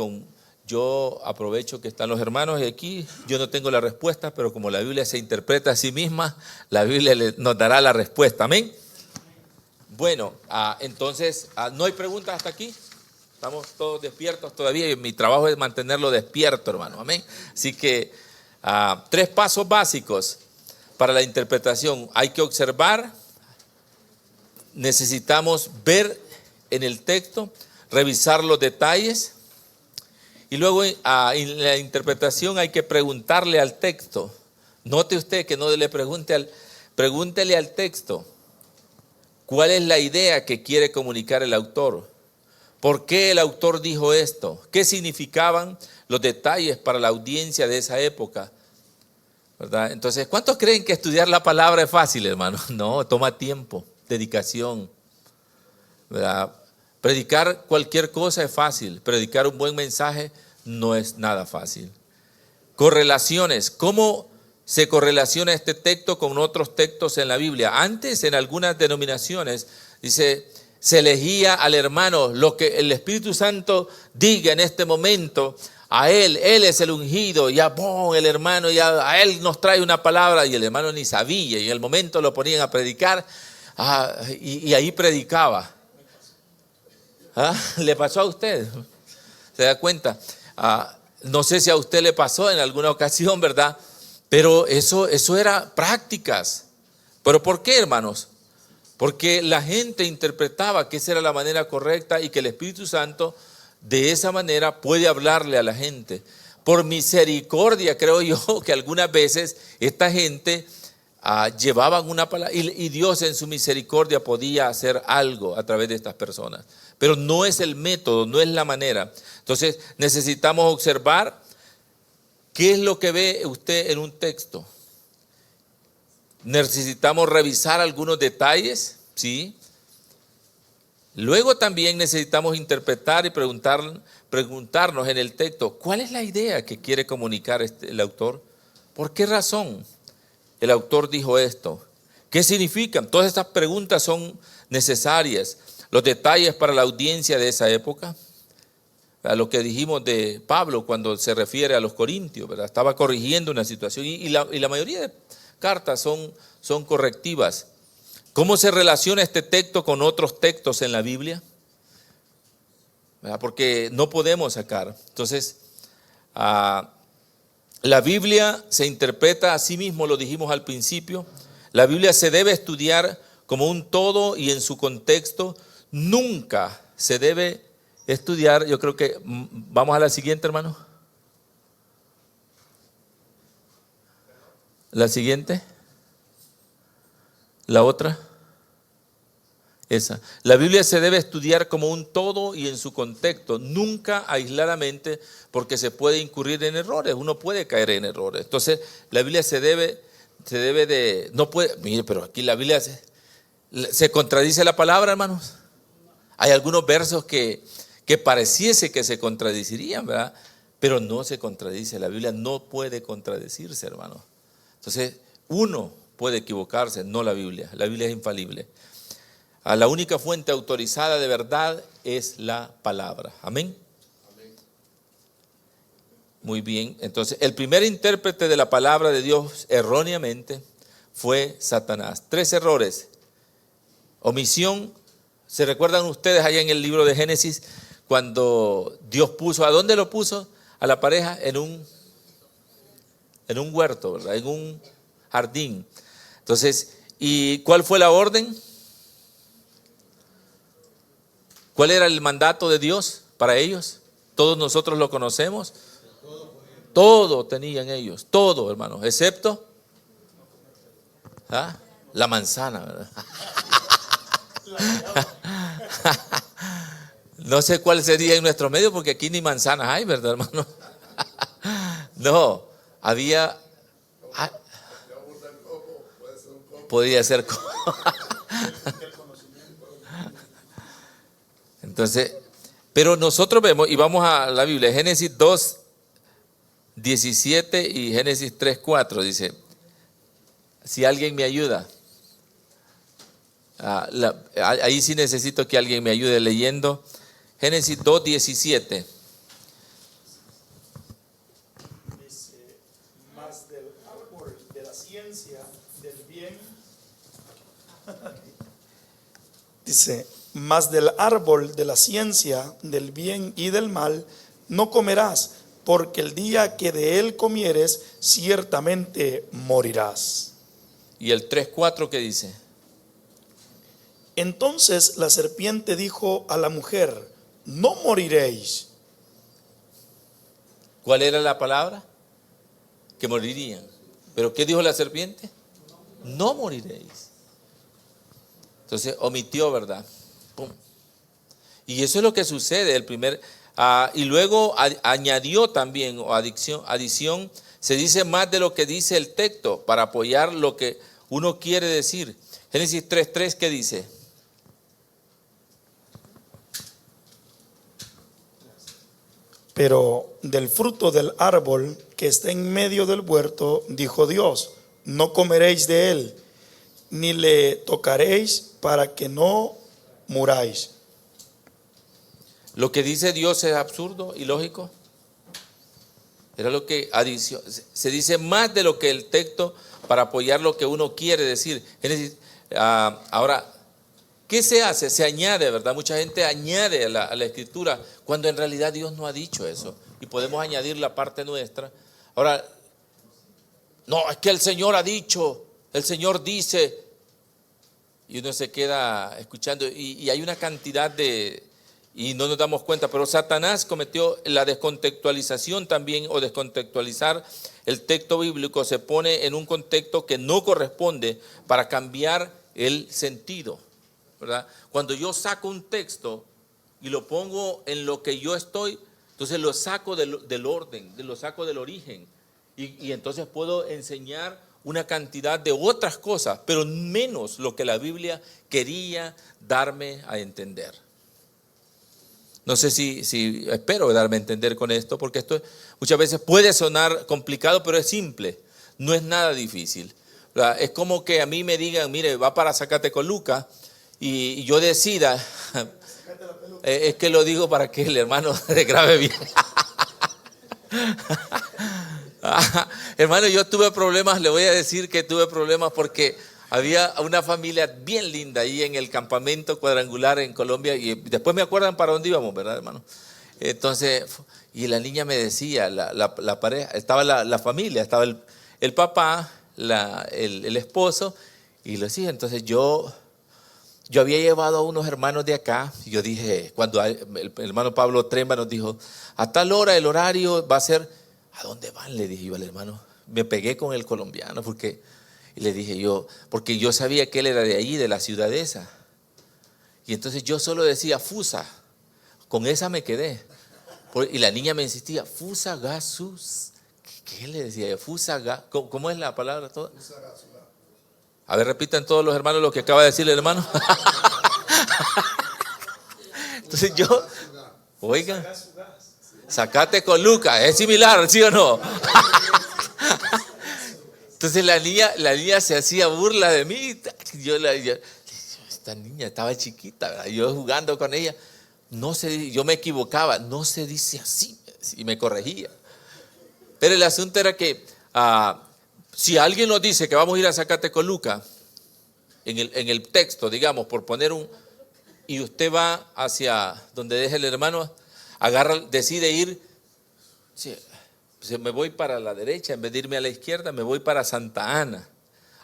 yo aprovecho que están los hermanos aquí. Yo no tengo la respuesta, pero como la Biblia se interpreta a sí misma, la Biblia nos dará la respuesta. Amén. Bueno, entonces, ¿no hay preguntas hasta aquí? Estamos todos despiertos todavía, y mi trabajo es mantenerlo despierto, hermano. Amén. Así que 3 pasos básicos para la interpretación. Hay que observar, necesitamos ver en el texto, revisar los detalles, y luego en la interpretación hay que preguntarle al texto. Note usted que no le pregúntele al texto cuál es la idea que quiere comunicar el autor. ¿Por qué el autor dijo esto? ¿Qué significaban los detalles para la audiencia de esa época? ¿Verdad? Entonces, ¿cuántos creen que estudiar la palabra es fácil, hermano? No, toma tiempo, dedicación, ¿verdad? Predicar cualquier cosa es fácil, predicar un buen mensaje no es nada fácil. Correlaciones, ¿cómo se correlaciona este texto con otros textos en la Biblia? Antes, en algunas denominaciones, dice, se elegía al hermano, lo que el Espíritu Santo diga en este momento, a él es el ungido, ya el hermano, ya a él nos trae una palabra, y el hermano ni sabía, y en el momento lo ponían a predicar, y ahí predicaba. ¿Ah? ¿Le pasó a usted? ¿Se da cuenta? No sé si a usted le pasó en alguna ocasión, ¿verdad? Pero eso era prácticas. ¿Pero por qué, hermanos? Porque la gente interpretaba que esa era la manera correcta y que el Espíritu Santo de esa manera puede hablarle a la gente. Por misericordia, creo yo, que algunas veces esta gente llevaban una palabra y Dios en su misericordia podía hacer algo a través de estas personas. Pero no es el método, no es la manera. Entonces necesitamos observar qué es lo que ve usted en un texto. Necesitamos revisar algunos detalles, ¿sí? Luego también necesitamos interpretar y preguntarnos en el texto, ¿cuál es la idea que quiere comunicar el autor? ¿Por qué razón el autor dijo esto? ¿Qué significan? Todas estas preguntas son necesarias. Los detalles para la audiencia de esa época, a lo que dijimos de Pablo cuando se refiere a los corintios, ¿verdad? Estaba corrigiendo una situación y la mayoría de cartas son correctivas. ¿Cómo se relaciona este texto con otros textos en la Biblia? ¿Verdad? Porque no podemos sacar. Entonces, la Biblia se interpreta a sí mismo, lo dijimos al principio. La Biblia se debe estudiar como un todo y en su contexto. Nunca se debe estudiar. Yo creo que vamos a la siguiente, hermano. La siguiente. La otra. Esa. La Biblia se debe estudiar como un todo y en su contexto, nunca aisladamente, porque se puede incurrir en errores, uno puede caer en errores. Entonces, la Biblia se debe de, no puede, mire, pero aquí la Biblia se contradice la palabra, hermanos. Hay algunos versos que pareciese que se contradecirían, ¿verdad? Pero no se contradice, la Biblia no puede contradecirse, hermanos. Entonces, uno puede equivocarse, no la Biblia es infalible. La única fuente autorizada de verdad es la palabra. Amén. Muy bien, entonces el primer intérprete de la palabra de Dios erróneamente fue Satanás. 3 errores. Omisión. ¿Se recuerdan ustedes allá en el libro de Génesis cuando Dios puso, ¿a dónde lo puso? A la pareja en un huerto, ¿verdad? En un jardín. Entonces, ¿y cuál fue la orden? ¿Cuál era el mandato de Dios para ellos? Todos nosotros lo conocemos. Todo tenían ellos, todo, hermanos, excepto la manzana, ¿verdad? No sé cuál sería en nuestro medio, porque aquí ni manzanas hay, ¿verdad, hermano? No, había. Podía ser. Entonces, pero nosotros vemos, y vamos a la Biblia, Génesis 2, 17 y Génesis 3, 4, dice, si alguien me ayuda, ahí sí necesito que alguien me ayude leyendo, Génesis 2, 17. Dice, más del árbol de la ciencia del bien. Dice, mas del árbol de la ciencia del bien y del mal no comerás, porque el día que de él comieres, ciertamente morirás. ¿Y el 3:4 qué dice? Entonces la serpiente dijo a la mujer, no moriréis. ¿Cuál era la palabra? Que morirían. ¿Pero qué dijo la serpiente? No moriréis. Entonces omitió, ¿verdad? ¡Pum! Y eso es lo que sucede. Y luego añadió también, o adición, se dice más de lo que dice el texto para apoyar lo que uno quiere decir. Génesis 3:3, ¿qué dice? Pero del fruto del árbol que está en medio del huerto, dijo Dios, no comeréis de él, ni le tocaréis para que no muráis. Lo que dice Dios es absurdo y lógico. Era lo que se dice más de lo que el texto para apoyar lo que uno quiere decir. Ahora, ¿Qué se hace? Se añade, ¿verdad? Mucha gente añade a la escritura cuando en realidad Dios no ha dicho eso. Y podemos añadir la parte nuestra. Ahora, no, es que el Señor ha dicho, el Señor dice, y uno se queda escuchando, y hay una cantidad y no nos damos cuenta, pero Satanás cometió la descontextualización también, o descontextualizar el texto bíblico, se pone en un contexto que no corresponde para cambiar el sentido, ¿verdad? Cuando yo saco un texto y lo pongo en lo que yo estoy, entonces lo saco del orden, lo saco del origen, y entonces puedo enseñar una cantidad de otras cosas, pero menos lo que la Biblia quería darme a entender. No sé si espero darme a entender con esto, porque esto muchas veces puede sonar complicado, pero es simple, no es nada difícil. Es como que a mí me digan, mire, va para Zacatecoluca, y yo decida, es que lo digo para que el hermano se grabe bien. Hermano, yo tuve problemas, le voy a decir que tuve problemas porque había una familia bien linda ahí en el campamento cuadrangular en Colombia, y después me acuerdan para dónde íbamos, ¿verdad, hermano? Entonces, y la niña me decía, la pareja, estaba la familia, estaba el papá, el esposo y los hijos. Entonces yo había llevado a unos hermanos de acá, y yo dije, cuando el hermano Pablo Tremba nos dijo, a tal hora el horario va a ser, ¿a dónde van? Le dije yo al hermano, me pegué con el colombiano, y le dije yo, porque yo sabía que él era de allí, de la ciudad esa. Y entonces yo solo decía Fusa, con esa me quedé. Y la niña me insistía, Fusa Gasus. ¿Qué le decía yo? Fusa Gasus. ¿Cómo es la palabra toda? A ver, repitan todos los hermanos lo que acaba de decir el hermano. Entonces yo, oigan, Zacatecoluca, es similar, ¿sí o no? Entonces la niña se hacía burla de mí. Esta niña estaba chiquita, ¿verdad? Yo jugando con ella, yo me equivocaba, no se dice así, y me corregía. Pero el asunto era que si alguien nos dice que vamos a ir a Zacatecoluca, en el texto, digamos, por poner y usted va hacia donde deje el hermano, decide ir, sí, me voy para la derecha, en vez de irme a la izquierda, me voy para Santa Ana.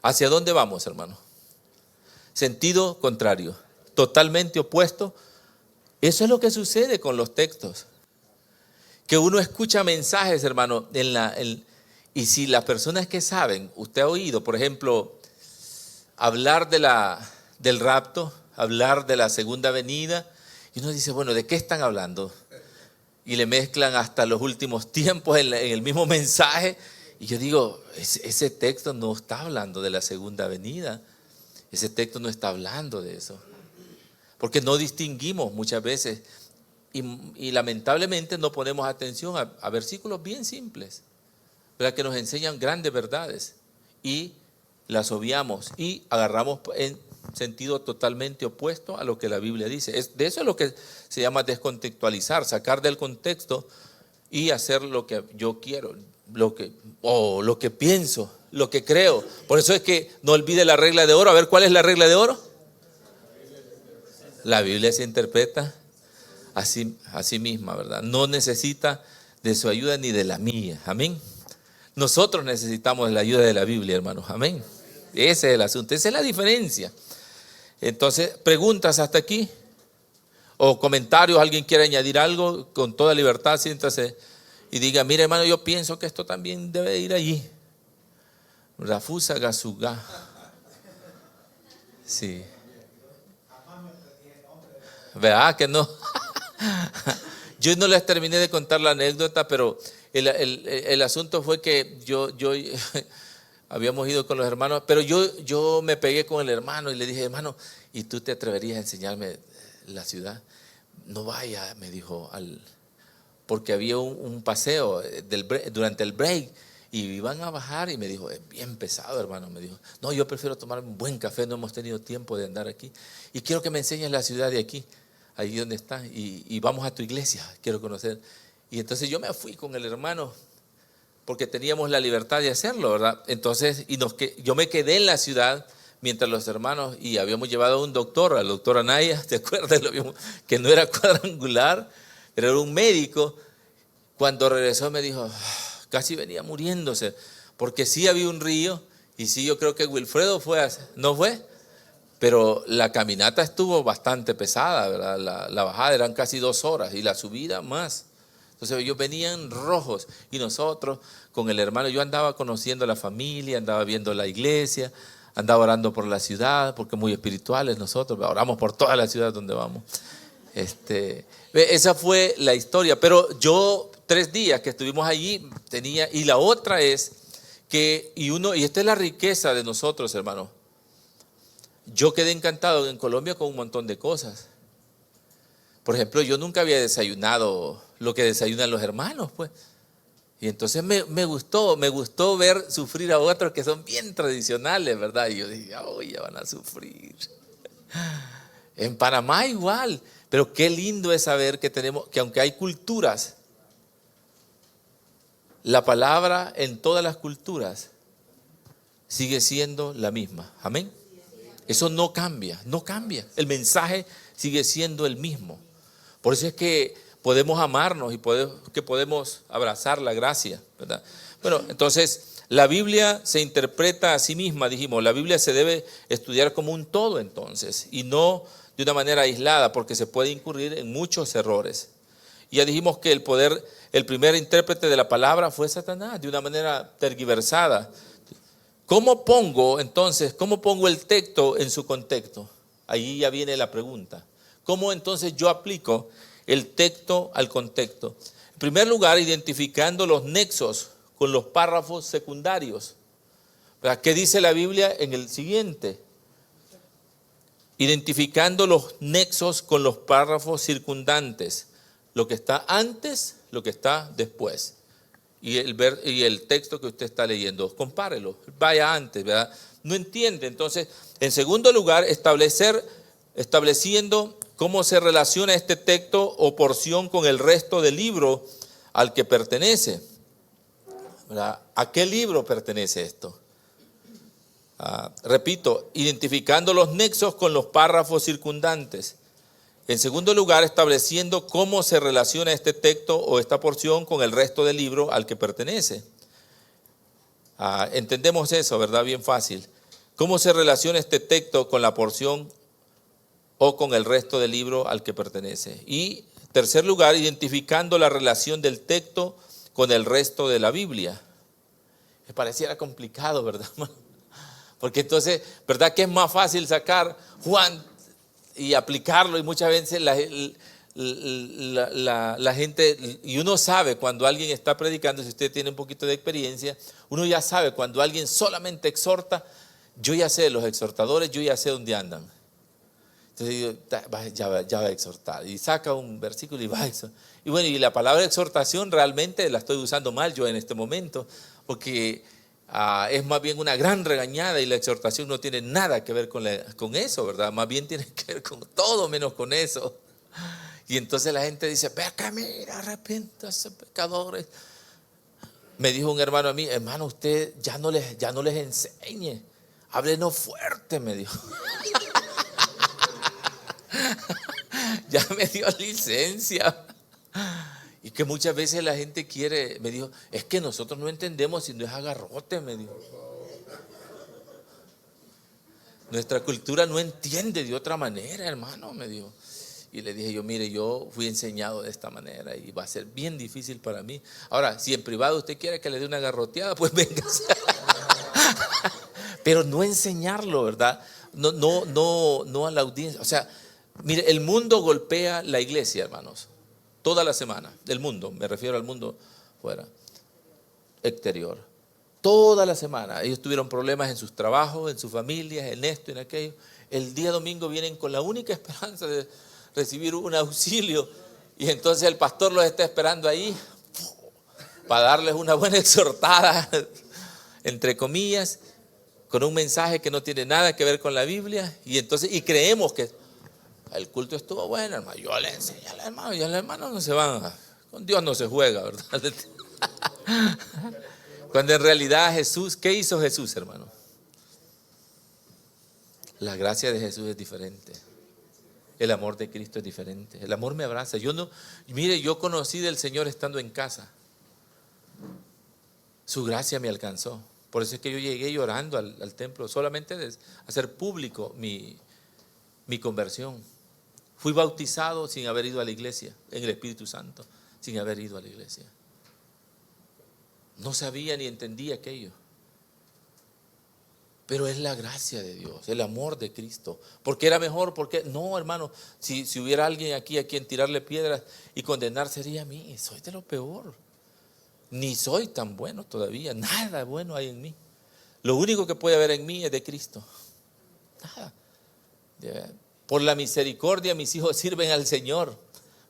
¿Hacia dónde vamos, hermano? Sentido contrario, totalmente opuesto. Eso es lo que sucede con los textos. Que uno escucha mensajes, hermano, y si las personas que saben, usted ha oído, por ejemplo, hablar del rapto, hablar de la segunda venida, y uno dice, bueno, ¿de qué están hablando? Y le mezclan hasta los últimos tiempos en el mismo mensaje. Y yo digo, ese texto no está hablando de la segunda venida. Ese texto no está hablando de eso. Porque no distinguimos muchas veces. Y lamentablemente no ponemos atención a versículos bien simples, ¿verdad? Que nos enseñan grandes verdades. Y las obviamos y agarramos en sentido totalmente opuesto a lo que la Biblia dice. De eso es lo que se llama descontextualizar, sacar del contexto y hacer lo que yo quiero, lo que pienso, lo que creo. Por eso es que no olvide la regla de oro. A ver, ¿cuál es la regla de oro? La Biblia se interpreta así misma, ¿verdad? No necesita de su ayuda ni de la mía. Amén. Nosotros necesitamos la ayuda de la Biblia, hermanos. Amén. Ese es el asunto, esa es la diferencia. Entonces, preguntas hasta aquí o comentarios, alguien quiere añadir algo, con toda libertad, siéntase y diga, mire, hermano, yo pienso que esto también debe ir allí. Rafusa Gasuga. Sí. ¿Verdad que no? Yo no les terminé de contar la anécdota, pero el asunto fue que yo habíamos ido con los hermanos, pero yo me pegué con el hermano y le dije, hermano, ¿y tú te atreverías a enseñarme la ciudad? No vaya, me dijo, porque había un paseo durante el break y iban a bajar y me dijo, es bien pesado, hermano, me dijo, no, yo prefiero tomar un buen café, no hemos tenido tiempo de andar aquí y quiero que me enseñes la ciudad de aquí, ahí donde está, y vamos a tu iglesia, quiero conocer. Y entonces yo me fui con el hermano porque teníamos la libertad de hacerlo, ¿verdad? Entonces, yo me quedé en la ciudad, mientras los hermanos, y habíamos llevado a un doctor, al doctor Anaya, ¿te acuerdas? Que no era cuadrangular, pero era un médico. Cuando regresó me dijo, casi venía muriéndose, porque sí había un río, y sí yo creo que Wilfredo ¿no fue? Pero la caminata estuvo bastante pesada, ¿verdad? La bajada eran casi 2 horas, y la subida más. Entonces ellos venían rojos, y nosotros con el hermano, yo andaba conociendo a la familia, andaba viendo la iglesia, andaba orando por la ciudad, porque muy espirituales nosotros, oramos por toda la ciudad donde vamos. Esa fue la historia, pero yo 3 días que estuvimos allí tenía, y la otra es que, y esta es la riqueza de nosotros, hermano. Yo quedé encantado en Colombia con un montón de cosas. Por ejemplo, yo nunca había desayunado lo que desayunan los hermanos, pues. Y entonces me gustó ver sufrir a otros que son bien tradicionales, ¿verdad? Y yo dije, ya van a sufrir. En Panamá igual, pero qué lindo es saber que que aunque hay culturas, la palabra en todas las culturas sigue siendo la misma. Amén. Eso no cambia. El mensaje sigue siendo el mismo. Por eso es que podemos amarnos y que podemos abrazar la gracia, ¿verdad? Bueno, entonces la Biblia se interpreta a sí misma, dijimos, la Biblia se debe estudiar como un todo entonces, y no de una manera aislada, porque se puede incurrir en muchos errores. Y ya dijimos que el primer intérprete de la palabra fue Satanás, de una manera tergiversada. ¿Cómo pongo el texto en su contexto? Ahí ya viene la pregunta. ¿Cómo entonces yo aplico el texto al contexto? En primer lugar, identificando los nexos con los párrafos secundarios. ¿Qué dice la Biblia en el siguiente? Identificando los nexos con los párrafos circundantes. Lo que está antes, lo que está después. Y el texto que usted está leyendo, compárelo, vaya antes, ¿verdad? No entiende. Entonces, en segundo lugar, estableciendo cómo se relaciona este texto o porción con el resto del libro al que pertenece, ¿verdad? ¿A qué libro pertenece esto? Repito, identificando los nexos con los párrafos circundantes. En segundo lugar, estableciendo cómo se relaciona este texto o esta porción con el resto del libro al que pertenece. Entendemos eso, ¿verdad? Bien fácil. ¿Cómo se relaciona este texto con la porción o con el resto del libro al que pertenece? Y tercer lugar, identificando la relación del texto con el resto de la Biblia. Me pareciera complicado, ¿verdad? Porque entonces, ¿verdad que es más fácil sacar Juan y aplicarlo? Y muchas veces la gente, y uno sabe cuando alguien está predicando, si usted tiene un poquito de experiencia, uno ya sabe cuando alguien solamente exhorta. Yo ya sé, los exhortadores, yo ya sé dónde andan. Entonces ya va a exhortar, y saca un versículo y va a exhortar. Y bueno, y la palabra exhortación realmente la estoy usando mal yo en este momento, porque es más bien una gran regañada, y la exhortación no tiene nada que ver con eso, ¿verdad? Más bien tiene que ver con todo menos con eso. Y entonces la gente dice, ve acá, mira, arrepiéntase, pecadores. Me dijo un hermano a mí, hermano, usted ya no les enseñe, háblenos fuerte, me dijo. Ya me dio licencia. Y que muchas veces la gente me dijo, es que nosotros no entendemos si no es agarrote, me dijo. Nuestra cultura no entiende de otra manera, hermano, me dijo. Y le dije yo, mire, yo fui enseñado de esta manera y va a ser bien difícil para mí. Ahora, si en privado usted quiere que le dé una garroteada, pues venga. Pero no enseñarlo, ¿verdad? No a la audiencia. O sea, mire, el mundo golpea la iglesia, hermanos. Toda la semana, del mundo, me refiero al mundo fuera, exterior. Toda la semana, ellos tuvieron problemas en sus trabajos, en sus familias, en esto, en aquello. El día domingo vienen con la única esperanza de recibir un auxilio, y entonces el pastor los está esperando ahí para darles una buena exhortada, entre comillas, con un mensaje que no tiene nada que ver con la Biblia, y creemos que el culto estuvo bueno, hermano. Yo le enseñé al hermano, y al hermano no se van, con Dios no se juega, ¿verdad? Cuando en realidad Jesús, ¿qué hizo Jesús, hermano? La gracia de Jesús es diferente. El amor de Cristo es diferente. El amor me abraza. Mire, yo conocí del Señor estando en casa. Su gracia me alcanzó. Por eso es que yo llegué llorando al templo, solamente de hacer público mi conversión. Fui bautizado sin haber ido a la iglesia, en el Espíritu Santo, sin haber ido a la iglesia. No sabía ni entendía aquello. Pero es la gracia de Dios, el amor de Cristo. ¿Por qué era mejor? Porque no, hermano, si hubiera alguien aquí a quien tirarle piedras y condenar, sería a mí. Soy de lo peor. Ni soy tan bueno todavía. Nada bueno hay en mí. Lo único que puede haber en mí es de Cristo. Nada. Por la misericordia mis hijos sirven al Señor.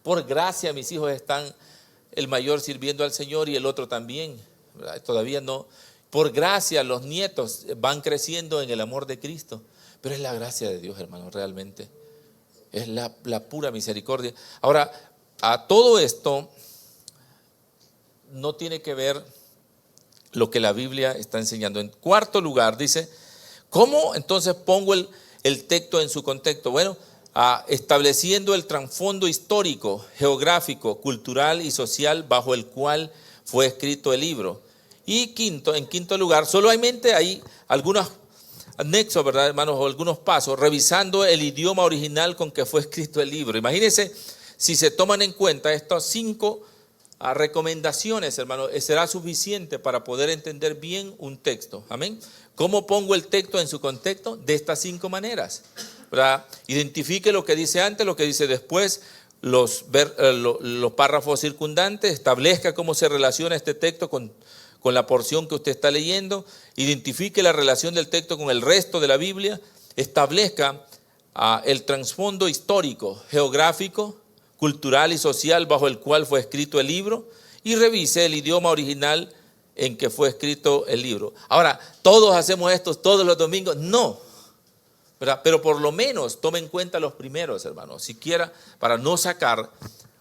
Por gracia mis hijos están, el mayor sirviendo al Señor y el otro también. ¿Verdad? Todavía no. Por gracia los nietos van creciendo en el amor de Cristo. Pero es la gracia de Dios, hermano, realmente. Es la pura misericordia. Ahora, a todo esto no tiene que ver lo que la Biblia está enseñando. En cuarto lugar, dice, ¿cómo entonces pongo el texto en su contexto? Bueno, estableciendo el trasfondo histórico, geográfico, cultural y social bajo el cual fue escrito el libro. Y en quinto lugar, solamente hay algunos anexos, ¿verdad, hermanos? O algunos pasos, revisando el idioma original con que fue escrito el libro. Imagínense si se toman en cuenta estas 5 recomendaciones, hermano, será suficiente para poder entender bien un texto. Amén. ¿Cómo pongo el texto en su contexto? De estas 5 maneras, ¿verdad? Identifique lo que dice antes, lo que dice después, los párrafos circundantes, establezca cómo se relaciona este texto con la porción que usted está leyendo, identifique la relación del texto con el resto de la Biblia, establezca el trasfondo histórico, geográfico, cultural y social bajo el cual fue escrito el libro y revise el idioma original en que fue escrito el libro. Ahora, ¿todos hacemos esto todos los domingos? No, ¿verdad? Pero por lo menos tome en cuenta los primeros, hermanos, siquiera para no sacar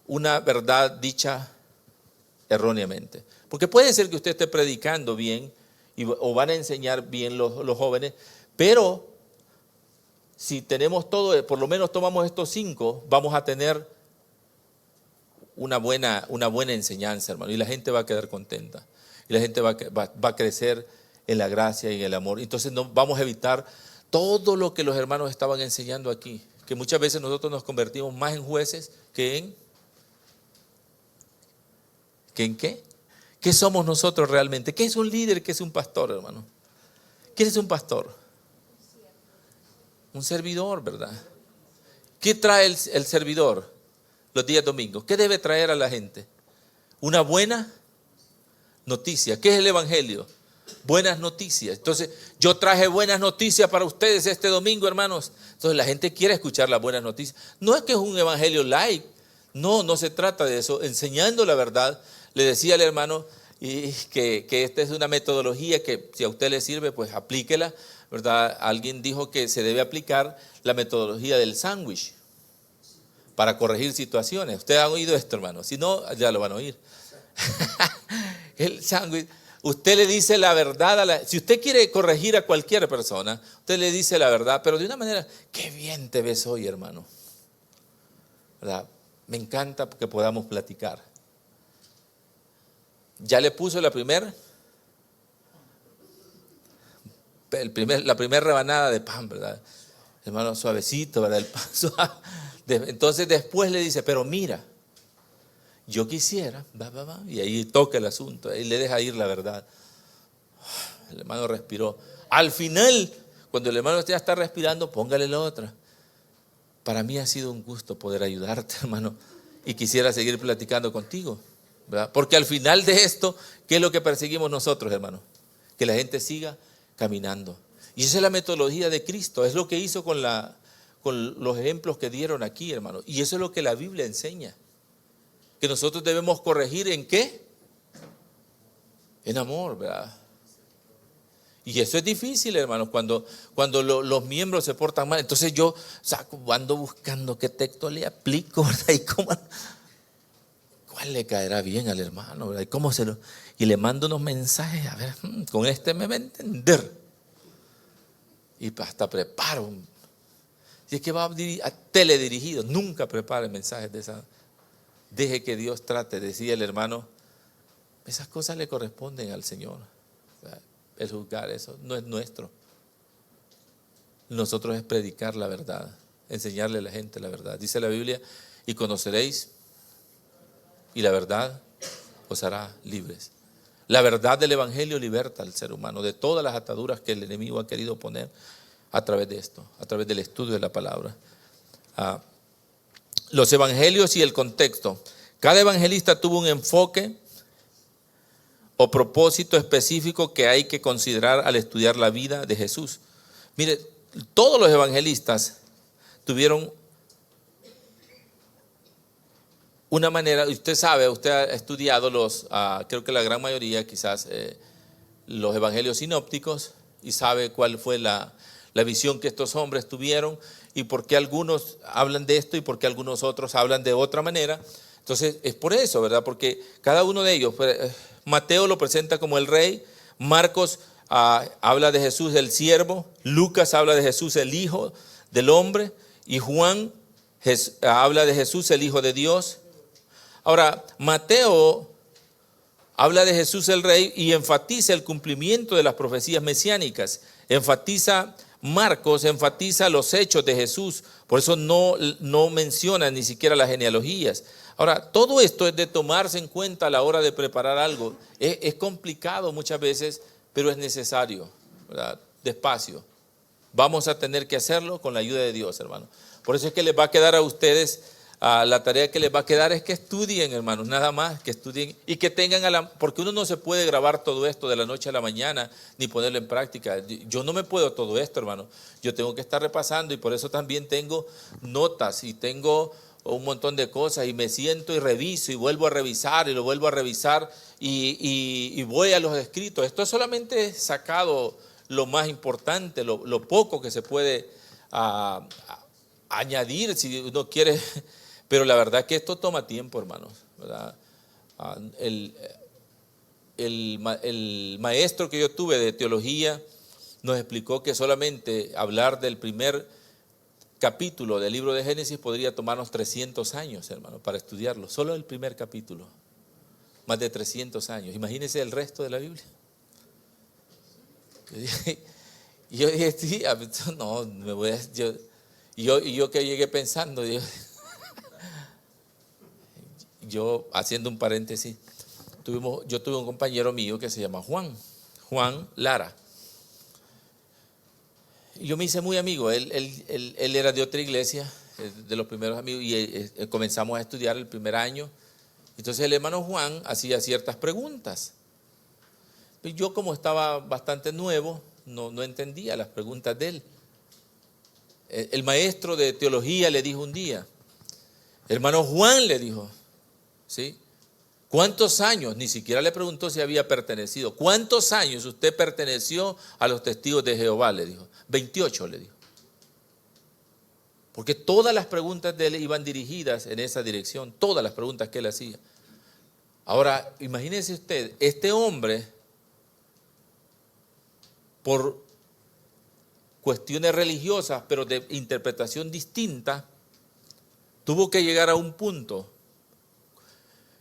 una verdad dicha erróneamente. Porque puede ser que usted esté predicando bien o van a enseñar bien los jóvenes, pero si tenemos todo, por lo menos tomamos estos 5, vamos a tener una buena enseñanza, hermano, y la gente va a quedar contenta, y la gente va a crecer en la gracia y en el amor. Entonces no, vamos a evitar todo lo que los hermanos estaban enseñando aquí, que muchas veces nosotros nos convertimos más en jueces que en ¿qué? ¿Qué somos nosotros realmente? ¿Qué es un líder? ¿Qué es un pastor, hermano? ¿Quién es un pastor? Un servidor, ¿verdad? ¿Qué trae el servidor los días domingos? ¿Qué debe traer a la gente? Una buena noticia. ¿Qué es el evangelio? Buenas noticias. Entonces, yo traje buenas noticias para ustedes este domingo, hermanos. Entonces, la gente quiere escuchar las buenas noticias. No es que es un evangelio light. No se trata de eso. Enseñando la verdad. Le decía al hermano que esta es una metodología que si a usted le sirve, pues aplíquela, ¿verdad? Alguien dijo que se debe aplicar la metodología del sándwich para corregir situaciones. Ustedes han oído esto, hermano. Si no, ya lo van a oír. El sándwich. Usted le dice la verdad si usted quiere corregir a cualquier persona, usted le dice la verdad, pero de una manera, qué bien te ves hoy, hermano, ¿verdad? Me encanta que podamos platicar. Ya le puso la primera rebanada de pan, ¿verdad? Hermano, suavecito, ¿verdad? El pan suave. Entonces después le dice, pero mira, yo quisiera, y ahí toca el asunto, ahí le deja ir la verdad. El hermano respiró. Al final, cuando el hermano ya está respirando, póngale la otra. Para mí ha sido un gusto poder ayudarte, hermano, y quisiera seguir platicando contigo, ¿verdad? Porque al final de esto, ¿qué es lo que perseguimos nosotros, hermano? Que la gente siga caminando. Y esa es la metodología de Cristo, es lo que hizo con los ejemplos que dieron aquí, hermano. Y eso es lo que la Biblia enseña. Que nosotros debemos corregir ¿en qué? En amor, ¿verdad? Y eso es difícil, hermanos, cuando los miembros se portan mal. Entonces yo ando buscando qué texto le aplico, ¿verdad? Y cuál le caerá bien al hermano, ¿verdad? Y le mando unos mensajes, a ver, con este me va a entender. Y hasta preparo Si es que va a teledirigido, nunca prepare mensajes de esa. Deje que Dios trate, decía el hermano, esas cosas le corresponden al Señor. O sea, el juzgar eso no es nuestro. Nosotros es predicar la verdad, enseñarle a la gente la verdad. Dice la Biblia, y conoceréis, y la verdad os hará libres. La verdad del Evangelio liberta al ser humano de todas las ataduras que el enemigo ha querido poner a través de esto, a través del estudio de la palabra. Los evangelios y el contexto. Cada evangelista tuvo un enfoque o propósito específico que hay que considerar al estudiar la vida de Jesús. Mire, todos los evangelistas tuvieron una manera, usted sabe, usted ha estudiado creo que la gran mayoría quizás, los evangelios sinópticos y sabe cuál fue la visión que estos hombres tuvieron y por qué algunos hablan de esto y por qué algunos otros hablan de otra manera. Entonces es por eso, ¿verdad? Porque cada uno de ellos, Mateo lo presenta como el rey, Marcos habla de Jesús el siervo, Lucas habla de Jesús el hijo del hombre y Juan habla de Jesús el hijo de Dios. Ahora, Mateo habla de Jesús el rey y enfatiza el cumplimiento de las profecías mesiánicas. Marcos enfatiza los hechos de Jesús, por eso no menciona ni siquiera las genealogías. Ahora, todo esto es de tomarse en cuenta a la hora de preparar algo. Es complicado muchas veces, pero es necesario, ¿verdad? Despacio. Vamos a tener que hacerlo con la ayuda de Dios, hermano. Por eso es que les va a quedar a ustedes, la tarea que les va a quedar es que estudien, hermanos, nada más, que estudien y que tengan porque uno no se puede grabar todo esto de la noche a la mañana ni ponerlo en práctica. Yo no me puedo todo esto, hermano. Yo tengo que estar repasando y por eso también tengo notas y tengo un montón de cosas y me siento y reviso y vuelvo a revisar y lo vuelvo a revisar y voy a los escritos. Esto es solamente sacado lo más importante, lo poco que se puede añadir si uno quiere. Pero la verdad que esto toma tiempo, hermanos, ¿verdad? El maestro que yo tuve de teología nos explicó que solamente hablar del primer capítulo del libro de Génesis podría tomarnos 300 años, hermano, para estudiarlo. Solo el primer capítulo, más de 300 años. Imagínense el resto de la Biblia. Y yo dije, sí, no, me voy a... Yo que llegué pensando, yo haciendo un paréntesis, yo tuve un compañero mío que se llama Juan Lara. Y yo me hice muy amigo, él era de otra iglesia, de los primeros amigos, y comenzamos a estudiar el primer año. Entonces el hermano Juan hacía ciertas preguntas. Y yo, como estaba bastante nuevo, no entendía las preguntas de él. El maestro de teología le dijo un día, hermano Juan le dijo, ¿sí? ¿Cuántos años? Ni siquiera le preguntó si había pertenecido. ¿Cuántos años usted perteneció a los testigos de Jehová? Le dijo. 28, le dijo. Porque todas las preguntas de él iban dirigidas en esa dirección, todas las preguntas que él hacía. Ahora, imagínese usted, este hombre, por cuestiones religiosas, pero de interpretación distinta, tuvo que llegar a un punto,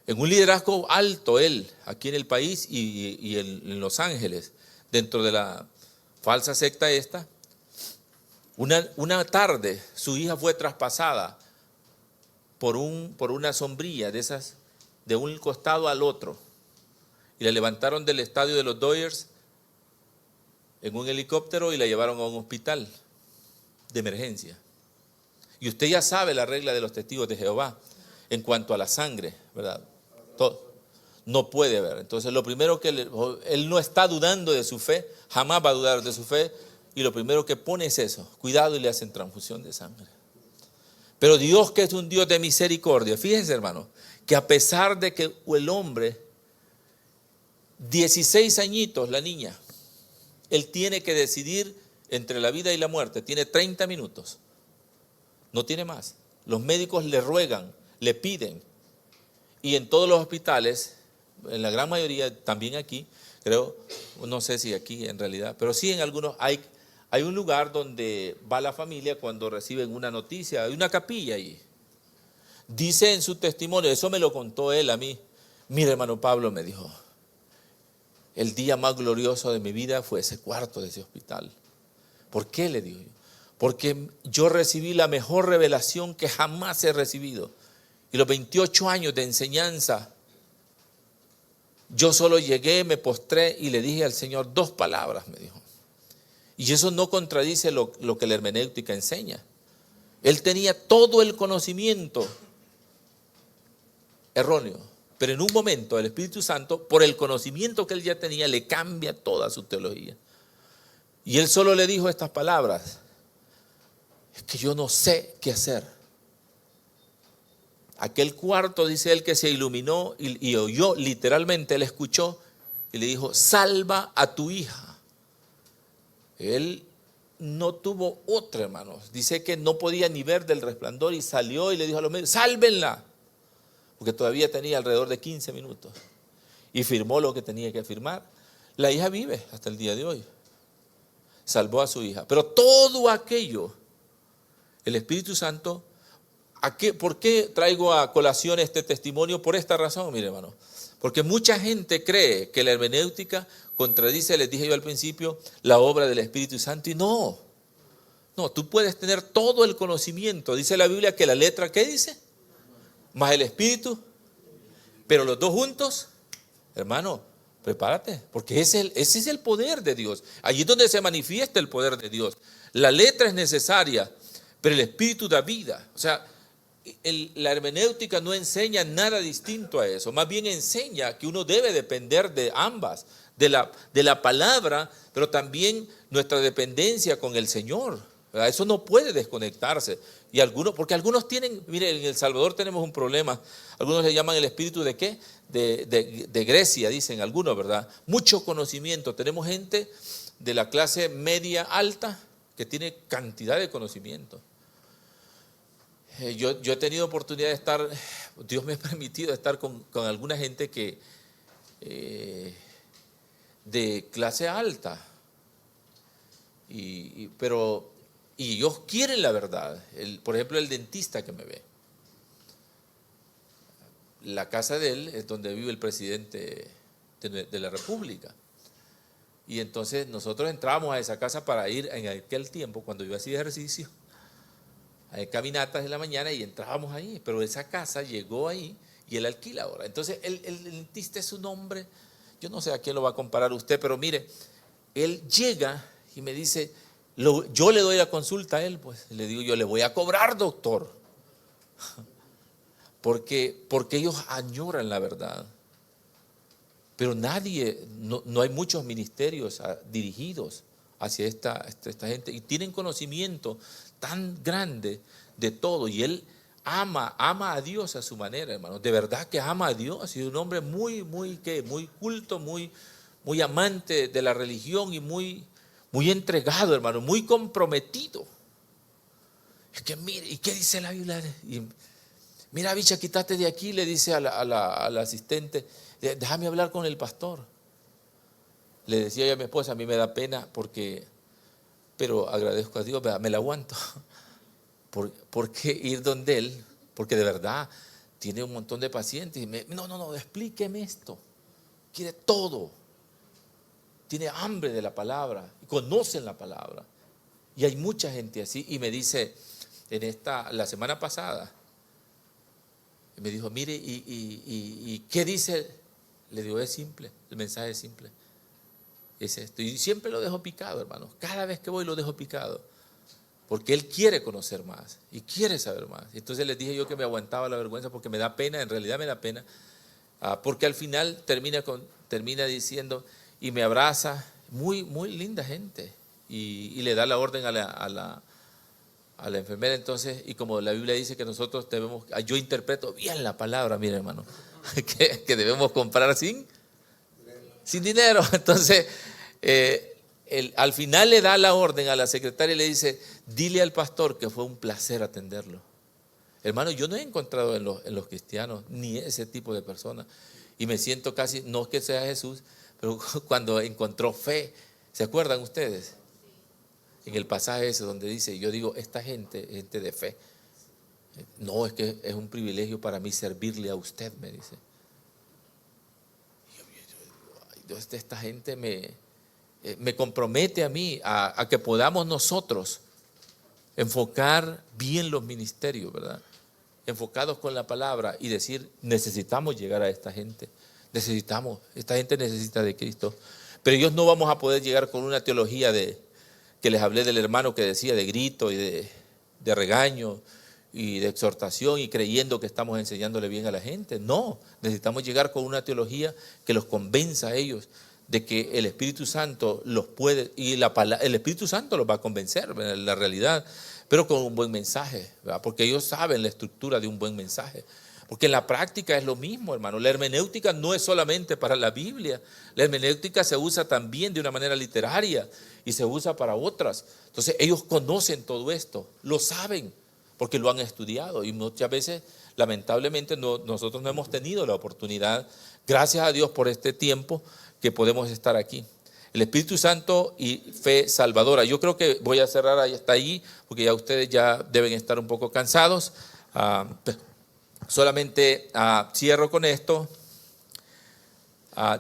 en un liderazgo alto él, aquí en el país y en Los Ángeles, dentro de la falsa secta esta. Una tarde su hija fue traspasada por una sombrilla de esas, de un costado al otro, y la levantaron del estadio de los Dodgers en un helicóptero y la llevaron a un hospital de emergencia. Y usted ya sabe la regla de los testigos de Jehová en cuanto a la sangre, ¿verdad? No puede ver. Entonces lo primero que él no está dudando de su fe, jamás va a dudar de su fe, y lo primero que pone es eso, cuidado, y le hacen transfusión de sangre. Pero Dios, que es un Dios de misericordia, fíjense, hermano, que a pesar de que el hombre, 16 añitos la niña, él tiene que decidir entre la vida y la muerte, tiene 30 minutos, no tiene más. Los médicos le ruegan, le piden, y en todos los hospitales, en la gran mayoría, también aquí, creo, no sé si aquí en realidad, pero sí en algunos hay hay un lugar donde va la familia cuando reciben una noticia, hay una capilla ahí. Dice en su testimonio, eso me lo contó él a mí. Mire, hermano Pablo, me dijo, el día más glorioso de mi vida fue ese cuarto de ese hospital. ¿Por qué? Le digo yo. Porque yo recibí la mejor revelación que jamás he recibido. Y los 28 años de enseñanza, yo solo llegué, me postré y le dije al Señor 2 palabras, me dijo. Y eso no contradice lo que la hermenéutica enseña. Él tenía todo el conocimiento erróneo, pero en un momento el Espíritu Santo, por el conocimiento que él ya tenía, le cambia toda su teología. Y él solo le dijo estas palabras: es que yo no sé qué hacer. Aquel cuarto, dice él, que se iluminó y oyó, literalmente él escuchó y le dijo: salva a tu hija. Él no tuvo otra, hermanos. Dice que no podía ni ver del resplandor y salió y le dijo a los medios: sálvenla, porque todavía tenía alrededor de 15 minutos. Y firmó lo que tenía que firmar. La hija vive hasta el día de hoy. Salvó a su hija. Pero todo aquello, el Espíritu Santo, ¿por qué traigo a colación este testimonio? Por esta razón, mire, hermano. Porque mucha gente cree que la hermenéutica contradice, les dije yo al principio, la obra del Espíritu Santo. Y no, tú puedes tener todo el conocimiento. Dice la Biblia que la letra, ¿qué dice? Más el Espíritu. Pero los dos juntos, hermano, prepárate, porque ese es el poder de Dios. Allí es donde se manifiesta el poder de Dios. La letra es necesaria, pero el Espíritu da vida. O sea, la hermenéutica no enseña nada distinto a eso. Más bien enseña que uno debe depender de ambas, de la palabra, pero también nuestra dependencia con el Señor. ¿Verdad? Eso no puede desconectarse. Y porque algunos tienen, mire, en El Salvador tenemos un problema. Algunos le llaman el espíritu ¿de qué? De Grecia, dicen algunos, ¿verdad? Mucho conocimiento. Tenemos gente de la clase media alta que tiene cantidad de conocimiento. Yo he tenido oportunidad de estar, Dios me ha permitido estar con alguna gente que de clase alta, pero ellos quieren la verdad. Por ejemplo, el dentista que me ve, la casa de él es donde vive el presidente de la República. Y entonces nosotros entrábamos a esa casa para ir en aquel tiempo, cuando yo hacía ejercicio, hay caminatas en la mañana y entrábamos ahí, pero esa casa llegó ahí y él alquila ahora. Entonces el dentista es un hombre, yo no sé a quién lo va a comparar usted, pero mire, él llega y me dice, yo le doy la consulta a él, pues le digo, yo le voy a cobrar, doctor, porque ellos añoran la verdad. Pero no hay muchos ministerios dirigidos hacia esta gente y tienen conocimiento tan grande de todo, y él ama a Dios a su manera, hermano. De verdad que ama a Dios, y es un hombre muy culto, muy amante de la religión y muy entregado, hermano, muy comprometido. Es que mire, ¿y qué dice la Biblia? Y, mira, bicha, quítate de aquí, le dice a la asistente, déjame hablar con el pastor. Le decía yo a mi esposa, a mí me da pena pero agradezco a Dios, me la aguanto. ¿Por qué ir donde él? Porque de verdad tiene un montón de pacientes. Y no, explíqueme esto. Quiere todo. Tiene hambre de la palabra. Y conocen la palabra. Y hay mucha gente así. Y me dice, la semana pasada, me dijo, mire, ¿y qué dice? Le digo, es simple, el mensaje es simple. Es esto. Y siempre lo dejo picado, hermano. Cada vez que voy lo dejo picado. Porque él quiere conocer más y quiere saber más. Entonces les dije yo que me aguantaba la vergüenza porque me da pena, en realidad me da pena. Porque al final termina diciendo y me abraza, muy linda gente. Y le da la orden a la enfermera. Entonces, y como la Biblia dice que nosotros yo interpreto bien la palabra, mire, hermano, que debemos comprar sin dinero. Entonces, al final le da la orden a la secretaria y le dice, dile al pastor que fue un placer atenderlo. Hermano, yo no he encontrado en los cristianos ni ese tipo de personas. Y me siento casi, no que sea Jesús, pero cuando encontró fe, ¿se acuerdan ustedes? en el pasaje ese donde dice, yo digo, esta gente, gente de fe, no, es que es un privilegio para mí servirle a usted, me dice. Ay, Dios, esta gente me compromete a mí a que podamos nosotros enfocar bien los ministerios, ¿verdad? Enfocados con la palabra y decir, necesitamos llegar a esta gente, esta gente necesita de Cristo. Pero ellos no vamos a poder llegar con una teología que les hablé del hermano que decía de grito y de regaño y de exhortación y creyendo que estamos enseñándole bien a la gente. No, necesitamos llegar con una teología que los convenza a ellos de que el Espíritu Santo los puede, y el Espíritu Santo los va a convencer en la realidad, pero con un buen mensaje, ¿verdad? Porque ellos saben la estructura de un buen mensaje. Porque en la práctica es lo mismo, hermano. La hermenéutica no es solamente para la Biblia. La hermenéutica se usa también de una manera literaria y se usa para otras. Entonces ellos conocen todo esto, lo saben, porque lo han estudiado. Y muchas veces, lamentablemente, nosotros no hemos tenido la oportunidad, gracias a Dios por este tiempo que podemos estar aquí. El Espíritu Santo y fe salvadora. Yo creo que voy a cerrar hasta ahí, porque ya ustedes ya deben estar un poco cansados. Solamente cierro con esto.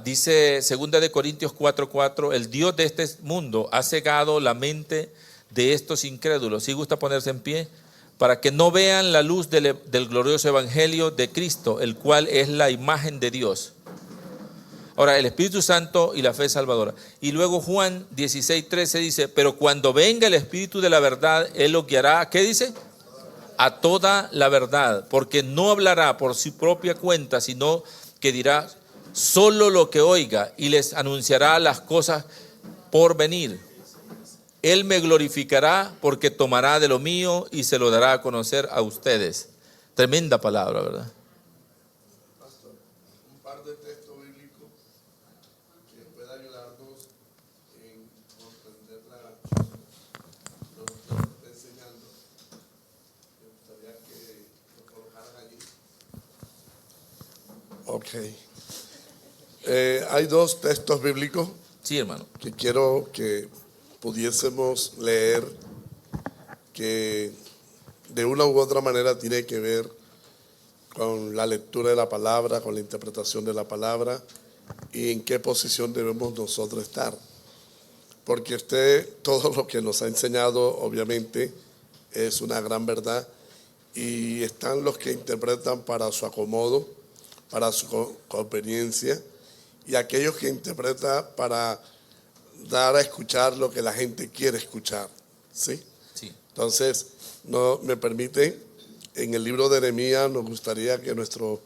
Dice 2 Corintios 4:4, el Dios de este mundo ha cegado la mente de estos incrédulos. ¿Sí gusta ponerse en pie? Para que no vean la luz del glorioso evangelio de Cristo, el cual es la imagen de Dios. Ahora, el Espíritu Santo y la fe salvadora. Y luego Juan 16:13 dice, pero cuando venga el Espíritu de la verdad, Él lo guiará, ¿qué dice? A toda la verdad, porque no hablará por su propia cuenta, sino que dirá solo lo que oiga y les anunciará las cosas por venir. Él me glorificará porque tomará de lo mío y se lo dará a conocer a ustedes. Tremenda palabra, ¿verdad? Pastor, un par de textos bíblicos que pueda ayudarnos en comprender lo que usted está enseñando. Me gustaría que lo colocaran allí. Ok. Hay dos textos bíblicos Sí, hermano. que quiero que pudiésemos leer, que de una u otra manera tiene que ver con la lectura de la palabra, con la interpretación de la palabra y en qué posición debemos nosotros estar. Porque usted, todo lo que nos ha enseñado, obviamente, es una gran verdad, y están los que interpretan para su acomodo, para su conveniencia, y aquellos que interpretan para dar a escuchar lo que la gente quiere escuchar, ¿sí? Sí. Entonces, no me permite, en el libro de Nehemías nos gustaría que nuestro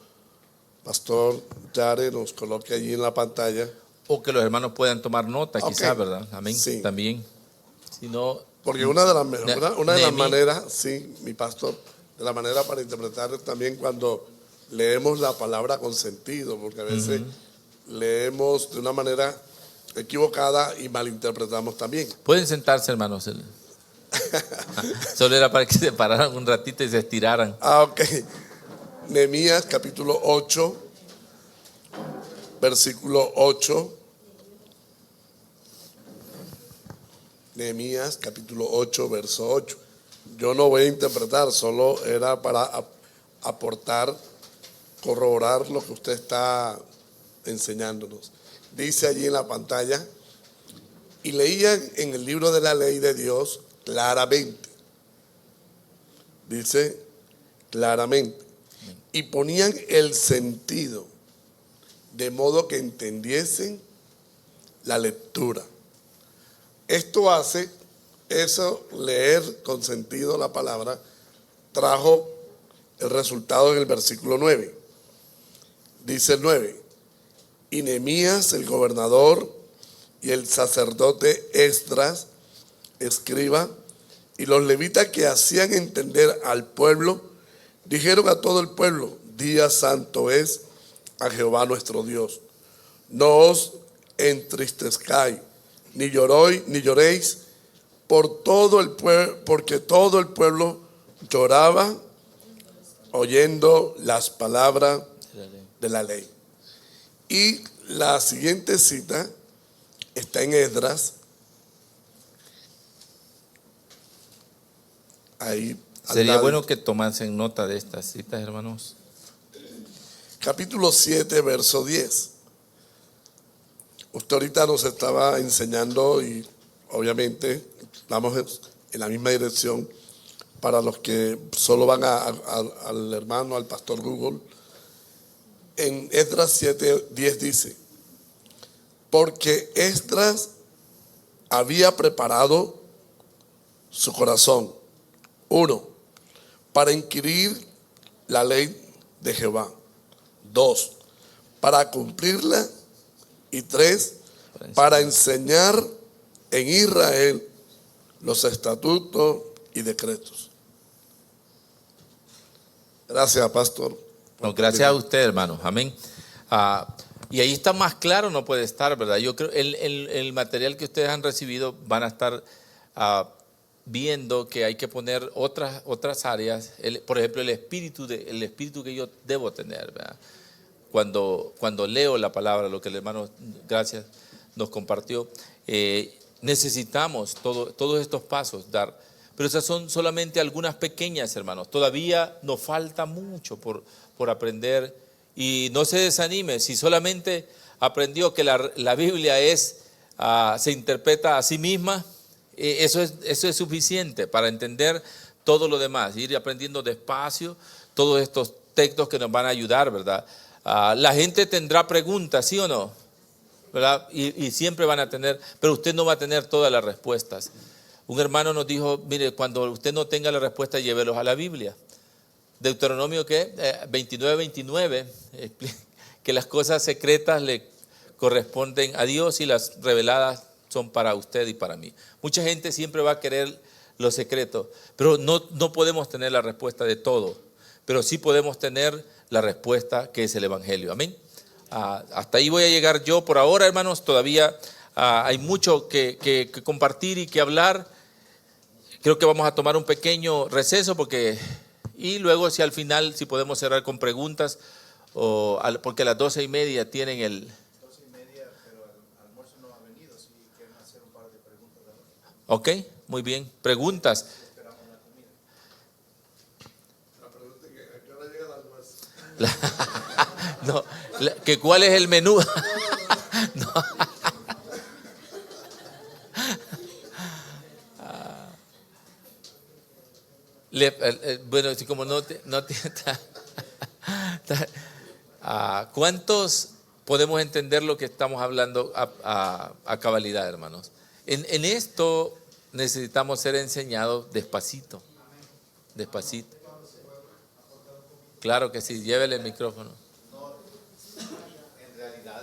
pastor Yare nos coloque allí en la pantalla. O que los hermanos puedan tomar nota, Ok. quizás, ¿verdad? Amén. Sí. También. Si no, Porque una de las Nehemías. maneras, sí, mi pastor, de la manera para interpretar es también cuando leemos la palabra con sentido, porque a veces leemos de una manera equivocada y malinterpretamos también. pueden sentarse, hermanos. Solo era para que se pararan un ratito y se estiraran. Ok. Nehemías capítulo 8, versículo 8. Nehemías capítulo 8, verso 8. Yo no voy a interpretar, solo era para aportar, corroborar lo que usted está enseñándonos. Dice allí en la pantalla, y leían en el libro de la ley de Dios claramente. Dice claramente. Y ponían el sentido, de modo que entendiesen la lectura. Esto hace, leer con sentido la palabra, trajo el resultado en el versículo 9. Dice el 9, y Nehemías, el gobernador, y el sacerdote Esdras, escriba, y los levitas que hacían entender al pueblo, dijeron a todo el pueblo, día santo es a Jehová nuestro Dios. No os entristezcáis, ni lloréis por todo el pueblo, porque todo el pueblo lloraba oyendo las palabras de la ley. Y la siguiente cita está en Esdras, ahí. al Sería lado. bueno que tomasen nota de estas citas, hermanos. Capítulo 7, verso 10. Usted ahorita nos estaba enseñando y obviamente vamos en la misma dirección. Para los que solo van al hermano, al pastor Google, en Esdras 7:10 dice: porque Esdras había preparado su corazón, 1, para inquirir la ley de Jehová, 2, para cumplirla, y 3, para enseñar en Israel los estatutos y decretos. Gracias, pastor. No, gracias a usted, hermanos. Amén. Y ahí está más claro, no puede estar, ¿verdad? Yo creo el material que ustedes han recibido van a estar viendo que hay que poner otras áreas. Por ejemplo, el espíritu que yo debo tener, ¿verdad? Cuando leo la palabra, lo que el hermano, gracias, nos compartió, necesitamos todos estos pasos dar. Pero esas son solamente algunas pequeñas, hermanos. Todavía nos falta mucho por aprender. Y no se desanime, si solamente aprendió que la Biblia se interpreta a sí misma, eso es suficiente para entender todo lo demás. Ir aprendiendo despacio todos estos textos que nos van a ayudar, ¿verdad? La gente tendrá preguntas, ¿sí o no? ¿Verdad? Y siempre van a tener, pero usted no va a tener todas las respuestas. Un hermano nos dijo, mire, cuando usted no tenga la respuesta, llévelos a la Biblia. Deuteronomio, ¿qué? 29:29, que las cosas secretas le corresponden a Dios y las reveladas son para usted y para mí. Mucha gente siempre va a querer lo secreto, pero no podemos tener la respuesta de todo, pero sí podemos tener la respuesta que es el Evangelio. Amén. Hasta ahí voy a llegar yo por ahora, hermanos. Todavía hay mucho que compartir y que hablar. Creo que vamos a tomar un pequeño receso y luego si al final, si podemos cerrar con preguntas, porque a las 12:30 tienen el... 12:30, pero el almuerzo no ha venido, si quieren hacer un par de preguntas. Ok, muy bien. Preguntas. La pregunta es: ¿a qué hora llega el almuerzo? No, que ¿cuál es el menú? No. Bueno, si como ¿cuántos podemos entender lo que estamos hablando a cabalidad, hermanos? En esto necesitamos ser enseñados despacito. Despacito. Claro que sí, llévele el micrófono. En realidad,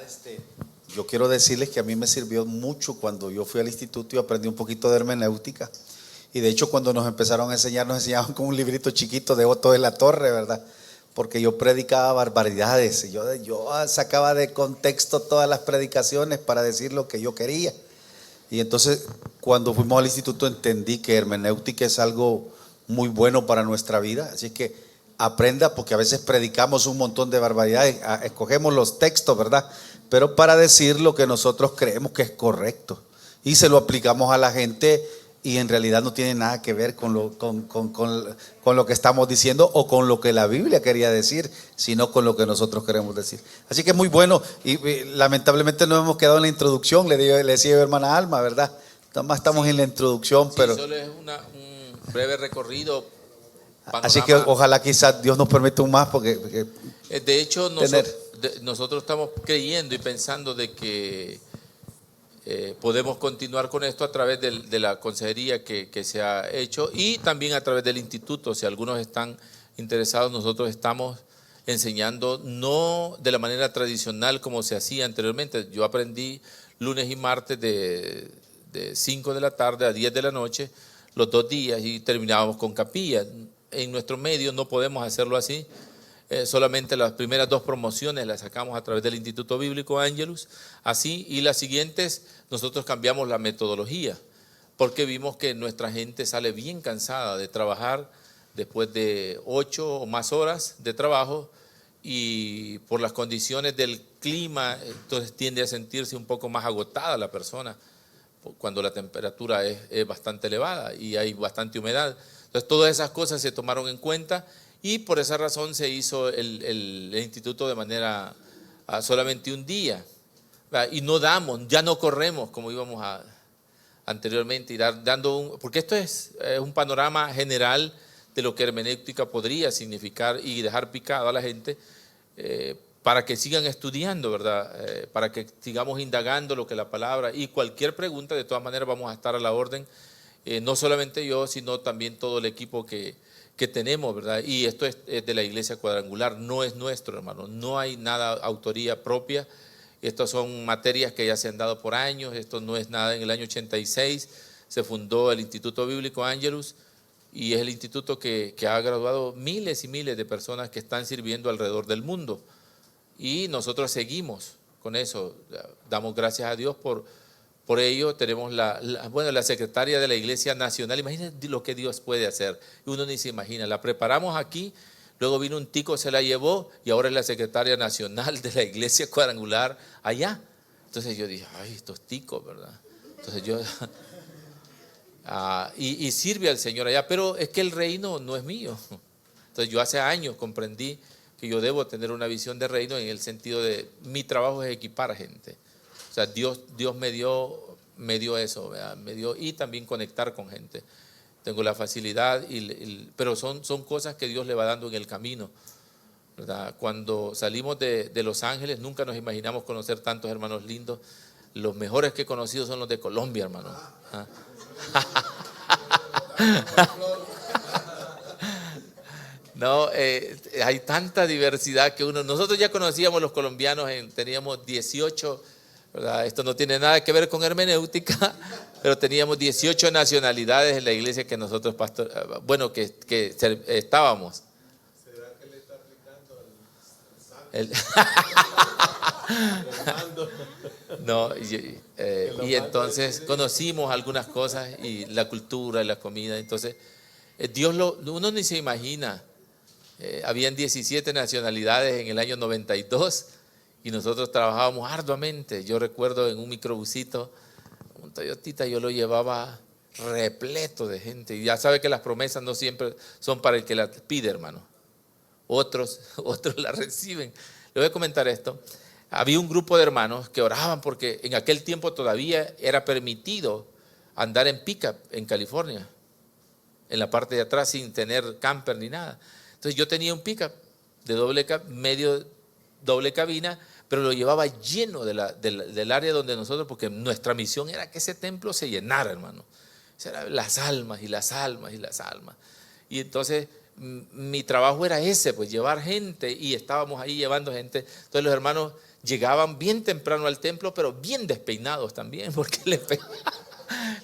yo quiero decirles que a mí me sirvió mucho cuando yo fui al instituto y aprendí un poquito de hermenéutica. Y de hecho, cuando nos empezaron a enseñar, nos enseñaban con un librito chiquito de Otto de la Torre, ¿verdad? Porque yo predicaba barbaridades. Yo sacaba de contexto todas las predicaciones para decir lo que yo quería. Y entonces, cuando fuimos al instituto, entendí que hermenéutica es algo muy bueno para nuestra vida. Así que aprenda, porque a veces predicamos un montón de barbaridades, escogemos los textos, ¿verdad? Pero para decir lo que nosotros creemos que es correcto. Y se lo aplicamos a la gente y en realidad no tiene nada que ver con lo que estamos diciendo o con lo que la Biblia quería decir, sino con lo que nosotros queremos decir. Así que es muy bueno y lamentablemente no hemos quedado en la introducción, le decía a hermana Alma, ¿verdad? Estamos en la introducción, Sí, pero... solo es un breve recorrido. Así que ojalá quizás Dios nos permita un más porque de hecho nosotros estamos creyendo y pensando de que podemos continuar con esto a través de la consejería que se ha hecho y también a través del instituto. Si algunos están interesados, nosotros estamos enseñando no de la manera tradicional como se hacía anteriormente. Yo aprendí lunes y martes de 5 de la tarde a 10 de la noche, los 2 días, y terminábamos con capilla. En nuestro medio no podemos hacerlo así. Solamente las primeras 2 promociones las sacamos a través del Instituto Bíblico Angelus, así, y las siguientes nosotros cambiamos la metodología, porque vimos que nuestra gente sale bien cansada de trabajar después de 8 o más horas de trabajo, y por las condiciones del clima, entonces tiende a sentirse un poco más agotada la persona, cuando la temperatura es bastante elevada y hay bastante humedad. Entonces todas esas cosas se tomaron en cuenta y por esa razón se hizo el instituto de manera solamente un día, ¿verdad? Y no ya no corremos como íbamos anteriormente, porque esto es un panorama general de lo que hermenéutica podría significar y dejar picado a la gente para que sigan estudiando, ¿verdad? Para que sigamos indagando lo que la palabra y cualquier pregunta, de todas maneras vamos a estar a la orden, no solamente yo, sino también todo el equipo que tenemos, ¿verdad? Y esto es de la Iglesia Cuadrangular, no es nuestro, hermano, no hay nada autoría propia. Estas son materias que ya se han dado por años, esto no es nada. En el año 86 se fundó el Instituto Bíblico Angelus y es el instituto que ha graduado miles y miles de personas que están sirviendo alrededor del mundo. Y nosotros seguimos con eso, damos gracias a Dios por ello. Tenemos la secretaria de la Iglesia Nacional, imagínense lo que Dios puede hacer, uno ni se imagina, la preparamos aquí. Luego vino un tico, se la llevó y ahora es la secretaria nacional de la Iglesia Cuadrangular allá. Entonces yo dije, ay, estos ticos, ¿verdad? Entonces yo, y sirve al Señor allá, pero es que el reino no es mío. Entonces yo hace años comprendí que yo debo tener una visión de reino en el sentido de mi trabajo es equipar a gente. O sea, Dios me dio eso, ¿verdad? Y también conectar con gente. Tengo la facilidad, pero son cosas que Dios le va dando en el camino, ¿verdad? Cuando salimos de Los Ángeles, nunca nos imaginamos conocer tantos hermanos lindos. Los mejores que he conocido son los de Colombia, hermano. ¿Ah? No, hay tanta diversidad que nosotros ya conocíamos los colombianos, teníamos 18, ¿verdad? Esto no tiene nada que ver con hermenéutica, pero teníamos 18 nacionalidades en la iglesia que nosotros que estábamos. ¿Será que le está aplicando No, y entonces conocimos algunas cosas y la cultura y la comida. Entonces, uno ni se imagina. Habían 17 nacionalidades en el año 92 y nosotros trabajábamos arduamente. Yo recuerdo en un microbusito, un Toyotita, yo lo llevaba repleto de gente. Y ya sabe que las promesas no siempre son para el que las pide, hermano. Otros las reciben. Le voy a comentar esto. Había un grupo de hermanos que oraban porque en aquel tiempo todavía era permitido andar en pick-up en California, en la parte de atrás sin tener camper ni nada. Entonces yo tenía un pick-up de medio doble cabina, pero lo llevaba lleno del área donde nosotros, porque nuestra misión era que ese templo se llenara, hermano. Eran las almas y las almas y las almas. Y entonces mi trabajo era ese, pues llevar gente, y estábamos ahí llevando gente. Entonces los hermanos llegaban bien temprano al templo, pero bien despeinados también, porque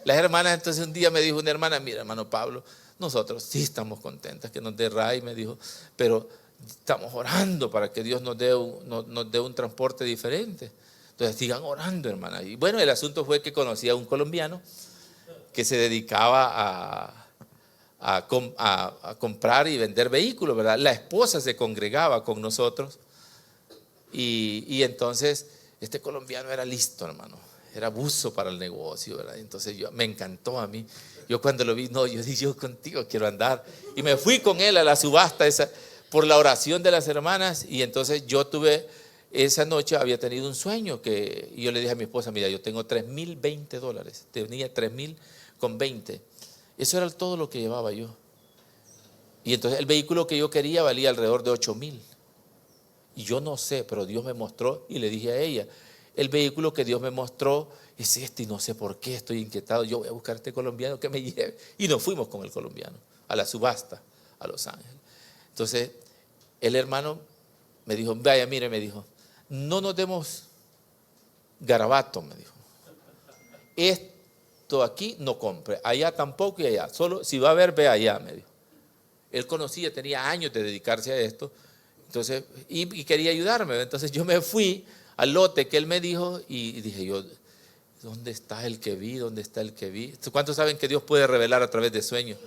las hermanas. Entonces un día me dijo una hermana, mira, hermano Pablo, nosotros sí estamos contentas que nos dé RAI, me dijo, pero estamos orando para que Dios nos dé un transporte diferente. Entonces sigan orando, hermana. Y bueno, el asunto fue que conocí a un colombiano que se dedicaba a comprar y vender vehículos, ¿verdad? La esposa se congregaba con nosotros y entonces este colombiano era listo, hermano. Era buzo para el negocio, ¿verdad? Entonces me encantó a mí. Yo cuando lo vi, yo dije, yo contigo quiero andar. Y me fui con él a la subasta esa, por la oración de las hermanas. Y entonces yo esa noche había tenido un sueño y yo le dije a mi esposa, mira, yo tengo $3,020. Tenía 3,000,20. Eso era todo lo que llevaba yo. Y entonces el vehículo que yo quería valía alrededor de 8,000. Y yo no sé, pero Dios me mostró y le dije a ella, el vehículo que Dios me mostró es este y no sé por qué estoy inquietado. Yo voy a buscar a este colombiano que me lleve. Y nos fuimos con el colombiano a la subasta a Los Ángeles. Entonces el hermano me dijo, vaya, mire, me dijo, no nos demos garabato, me dijo. Esto aquí no compre, allá tampoco y allá. Solo si va a ver, ve allá, me dijo. Él conocía, tenía años de dedicarse a esto. Entonces, y quería ayudarme. Entonces yo me fui al lote que él me dijo y dije yo, ¿dónde está el que vi? ¿Dónde está el que vi? ¿Cuántos saben que Dios puede revelar a través de sueños?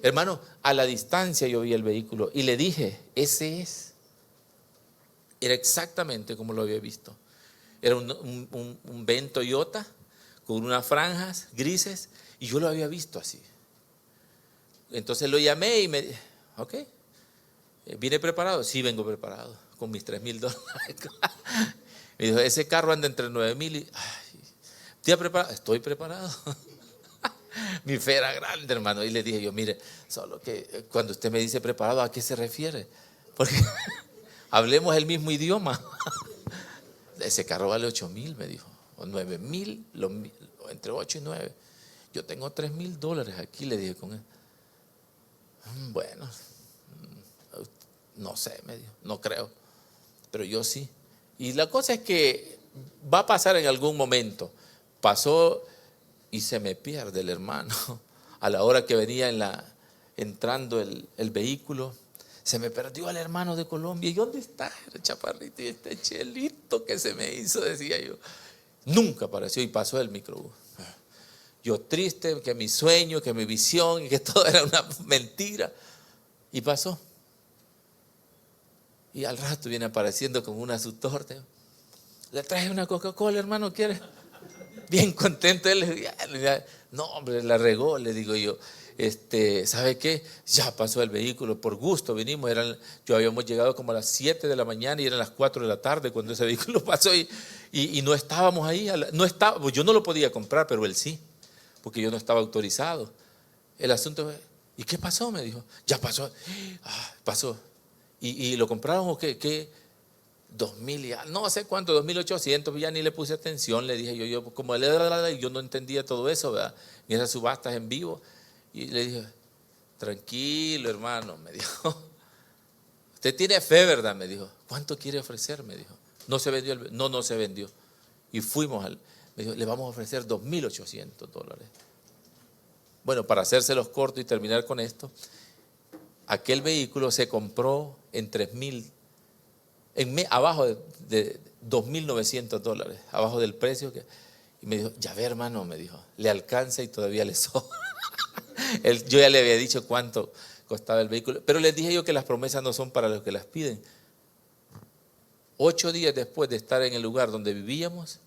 Hermano, a la distancia yo vi el vehículo y le dije, ese es. Era exactamente como lo había visto. Era un Ven Toyota con unas franjas grises y yo lo había visto así. entonces lo llamé y me dijo, ok, ¿viene preparado? Sí, vengo preparado, con mis $3,000. Me dijo, ese carro anda entre 9,000 y... ¿Te has preparado? Estoy preparado. Mi fe era grande, hermano. Y le dije yo, mire, solo que cuando usted me dice preparado, ¿a qué se refiere? Porque hablemos el mismo idioma. Ese carro vale 8,000, me dijo, o 9,000, entre 8 y 9. Yo tengo $3,000 aquí, le dije con él. Bueno, no sé, me dijo, no creo, pero yo sí. Y la cosa es que va a pasar en algún momento. Pasó y se me pierde el hermano. A la hora que venía entrando el vehículo, se me perdió el hermano de Colombia. ¿Y dónde está el chaparrito y este chelito que se me hizo? Decía yo. Nunca apareció y pasó el microbús. Yo triste, que mi sueño, que mi visión, y que todo era una mentira. Y pasó. Y al rato viene apareciendo con una su torta. Le traje una Coca-Cola, hermano, ¿quiere? Bien contento. Él, no, hombre, la regó, le digo yo. ¿Sabe qué? Ya pasó el vehículo, por gusto vinimos. Yo habíamos llegado como a las 7 de la mañana y eran las 4 de la tarde cuando ese vehículo pasó y no estábamos ahí. Pues yo no lo podía comprar, pero él sí, porque yo no estaba autorizado. El asunto fue, ¿y qué pasó? Me dijo, ya pasó. Pasó. ¿Y lo compraron o qué? 2,000, no sé cuánto, 2,800, ya ni le puse atención, le dije yo como yo no entendía todo eso, ¿verdad? En esas subastas en vivo. Y le dije, tranquilo, hermano, me dijo. Usted tiene fe, ¿verdad? Me dijo. ¿Cuánto quiere ofrecer? Me dijo. No se vendió. No se vendió. Y fuimos me dijo, le vamos a ofrecer $2,800. Bueno, para hacérselos cortos y terminar con esto, aquel vehículo se compró en 3,000, abajo de $2,900, abajo del precio. Y me dijo, ya ve, hermano, me dijo, le alcanza y todavía le sobra. Yo ya le había dicho cuánto costaba el vehículo, pero les dije yo que las promesas no son para los que las piden. 8 días después de estar en el lugar donde vivíamos,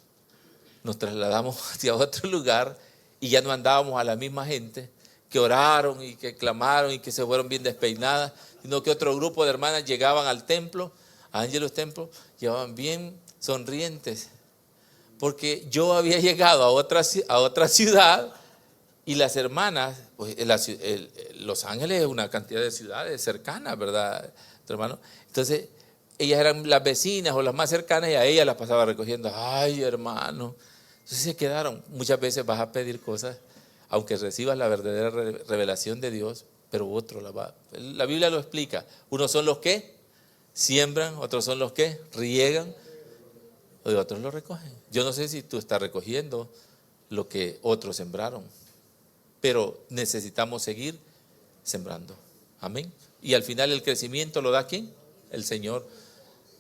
nos trasladamos hacia otro lugar y ya no andábamos a la misma gente que oraron y que clamaron y que se fueron bien despeinadas, sino que otro grupo de hermanas llegaban al templo, a Ángelos Templo, llegaban bien sonrientes, porque yo había llegado a otra ciudad. Y las hermanas, pues Los Ángeles es una cantidad de ciudades cercanas, ¿verdad, hermano? Entonces, ellas eran las vecinas o las más cercanas y a ellas las pasaba recogiendo. Ay, hermano. Entonces se quedaron. Muchas veces vas a pedir cosas, aunque recibas la verdadera revelación de Dios, pero otro la va. La Biblia lo explica. Unos son los que siembran, otros son los que riegan, y otros lo recogen. Yo no sé si tú estás recogiendo lo que otros sembraron, pero necesitamos seguir sembrando. Amén. Y al final el crecimiento lo da ¿quién? El Señor.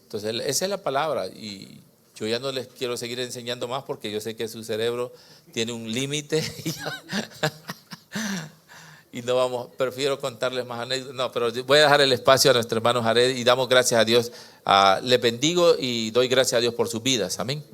Entonces esa es la palabra y yo ya no les quiero seguir enseñando más porque yo sé que su cerebro tiene un límite y no vamos, prefiero contarles más anécdotas. No, pero voy a dejar el espacio a nuestro hermano Jared y damos gracias a Dios. Les bendigo y doy gracias a Dios por sus vidas. Amén.